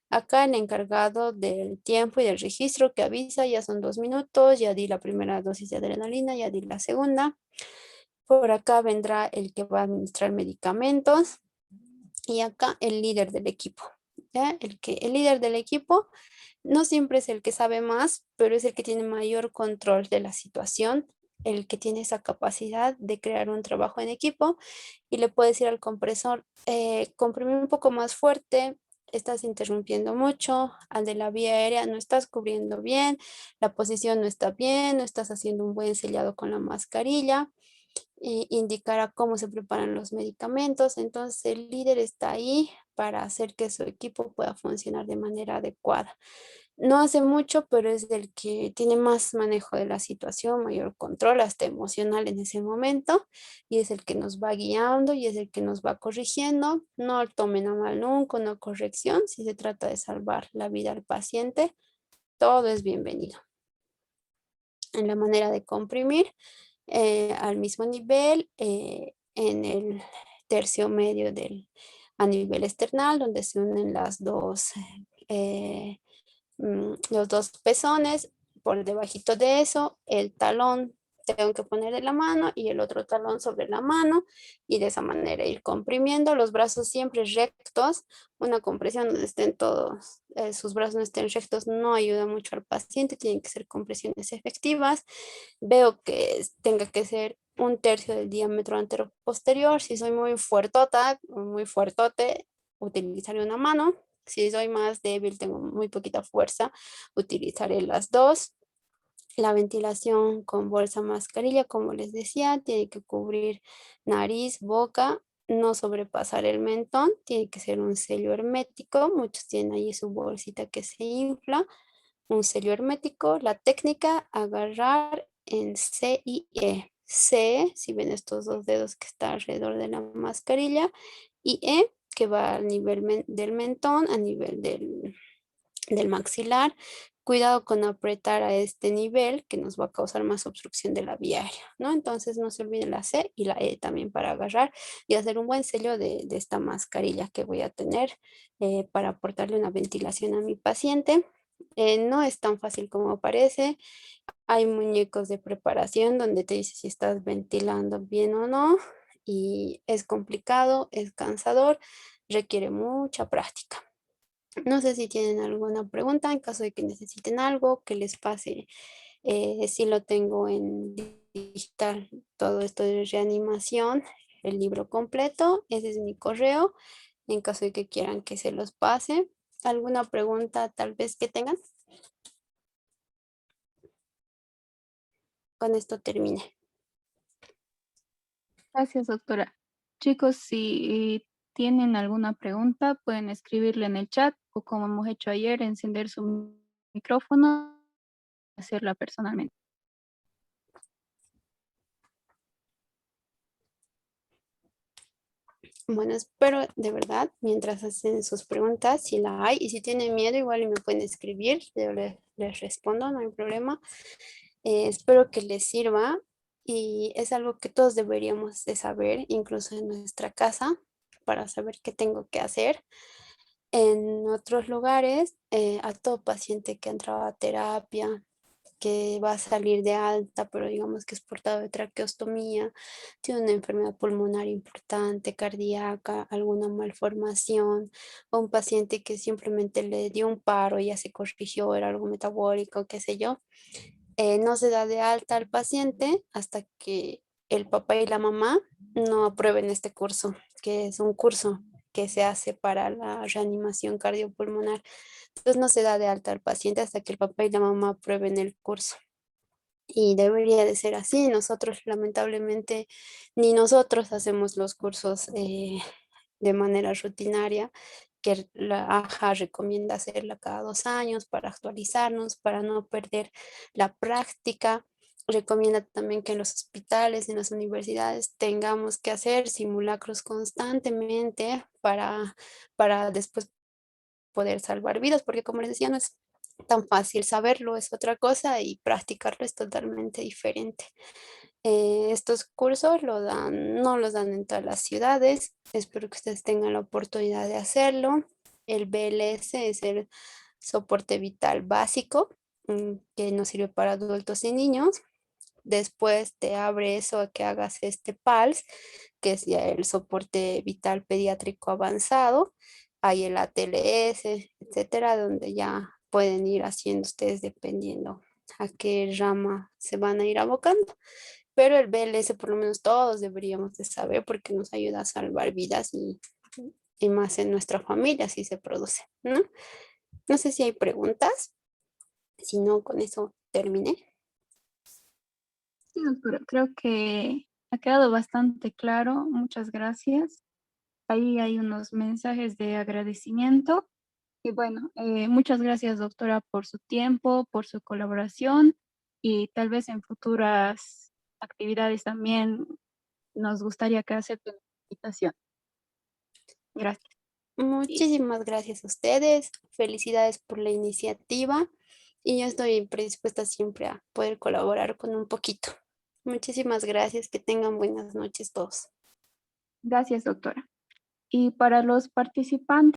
Acá el encargado del tiempo y del registro que avisa, ya son 2 minutos, ya di la primera dosis de adrenalina, ya di la segunda. Por acá vendrá el que va a administrar medicamentos y acá el líder del equipo. ¿Ya? El líder del equipo no siempre es el que sabe más, pero es el que tiene mayor control de la situación, el que tiene esa capacidad de crear un trabajo en equipo y le puede decir al compresor, comprimir un poco más fuerte, estás interrumpiendo mucho, al de la vía aérea no estás cubriendo bien, la posición no está bien, no estás haciendo un buen sellado con la mascarilla, indicará cómo se preparan los medicamentos. Entonces el líder está ahí para hacer que su equipo pueda funcionar de manera adecuada. No hace mucho, pero es el que tiene más manejo de la situación, mayor control, hasta emocional en ese momento, y es el que nos va guiando y es el que nos va corrigiendo. No tomen a mal nunca una corrección. Si se trata de salvar la vida al paciente, todo es bienvenido. En la manera de comprimir, al mismo nivel, en el tercio medio a nivel external, donde se unen los dos pezones. Por debajito de eso, el talón tengo que poner de la mano y el otro talón sobre la mano y de esa manera ir comprimiendo los brazos siempre rectos. Una compresión donde estén todos, sus brazos no estén rectos no ayuda mucho al paciente, tienen que ser compresiones efectivas. Veo que tenga que ser 1/3 del diámetro anteroposterior. Si soy muy fuertota o muy fuertote, utilizaré una mano. Si soy más débil, tengo muy poquita fuerza, utilizaré las dos. La ventilación con bolsa mascarilla, como les decía, tiene que cubrir nariz, boca, no sobrepasar el mentón, tiene que ser un sello hermético. Muchos tienen ahí su bolsita que se infla, un sello hermético. La técnica, agarrar en C y E. C, si ven estos dos dedos que están alrededor de la mascarilla, y E, que va al nivel del mentón, a nivel del maxilar. Cuidado con apretar a este nivel que nos va a causar más obstrucción de la vía aérea, ¿no? Entonces no se olviden la C y la E también para agarrar y hacer un buen sello de esta mascarilla que voy a tener para aportarle una ventilación a mi paciente. No es tan fácil como parece. Hay muñecos de preparación donde te dice si estás ventilando bien o no y es complicado, es cansador, requiere mucha práctica. No sé si tienen alguna pregunta en caso de que necesiten algo que les pase. Sí lo tengo en digital, todo esto de reanimación, el libro completo, ese es mi correo, en caso de que quieran que se los pase. ¿Alguna pregunta tal vez que tengan? Con esto terminé. Gracias, doctora. Chicos, si tienen alguna pregunta, pueden escribirle en el chat o como hemos hecho ayer, encender su micrófono y hacerla personalmente. Bueno, espero de verdad, mientras hacen sus preguntas, si la hay, y si tienen miedo, igual y me pueden escribir, yo les respondo, no hay problema. Espero que les sirva y es algo que todos deberíamos de saber, incluso en nuestra casa, para saber qué tengo que hacer. En otros lugares, a todo paciente que ha entrado a terapia, que va a salir de alta, pero digamos que es portador de traqueostomía, tiene una enfermedad pulmonar importante, cardíaca, alguna malformación, o un paciente que simplemente le dio un paro y ya se corrigió, era algo metabólico, qué sé yo. No se da de alta al paciente hasta que el papá y la mamá no aprueben este curso, que es un curso que se hace para la reanimación cardiopulmonar. Entonces no se da de alta al paciente hasta que el papá y la mamá aprueben el curso. Y debería de ser así. Nosotros, lamentablemente, ni nosotros hacemos los cursos de manera rutinaria, que la AJA recomienda hacerla cada 2 años para actualizarnos, para no perder la práctica. Recomienda también que en los hospitales, en las universidades, tengamos que hacer simulacros constantemente para después poder salvar vidas, porque como les decía, no es tan fácil saberlo, es otra cosa y practicarlo es totalmente diferente. Estos cursos no los dan en todas las ciudades. Espero que ustedes tengan la oportunidad de hacerlo. El BLS es el soporte vital básico, que nos sirve para adultos y niños. Después te abre eso a que hagas este PALS, que es ya el soporte vital pediátrico avanzado. Hay el ATLS, etcétera, donde ya pueden ir haciendo ustedes dependiendo a qué rama se van a ir abocando. Pero el BLS por lo menos todos deberíamos de saber porque nos ayuda a salvar vidas y más en nuestra familia si se produce, ¿no? No sé si hay preguntas, si no, con eso terminé. Sí, doctora, creo que ha quedado bastante claro. Muchas gracias. Ahí hay unos mensajes de agradecimiento. Y bueno, muchas gracias, doctora, por su tiempo, por su colaboración y tal vez en futuras actividades también nos gustaría que acepten la invitación. Gracias. Sí, Muchísimas gracias a ustedes, felicidades por la iniciativa y yo estoy predispuesta siempre a poder colaborar con un poquito. Muchísimas gracias, que tengan buenas noches todos. gracias, doctora. Y para los participantes,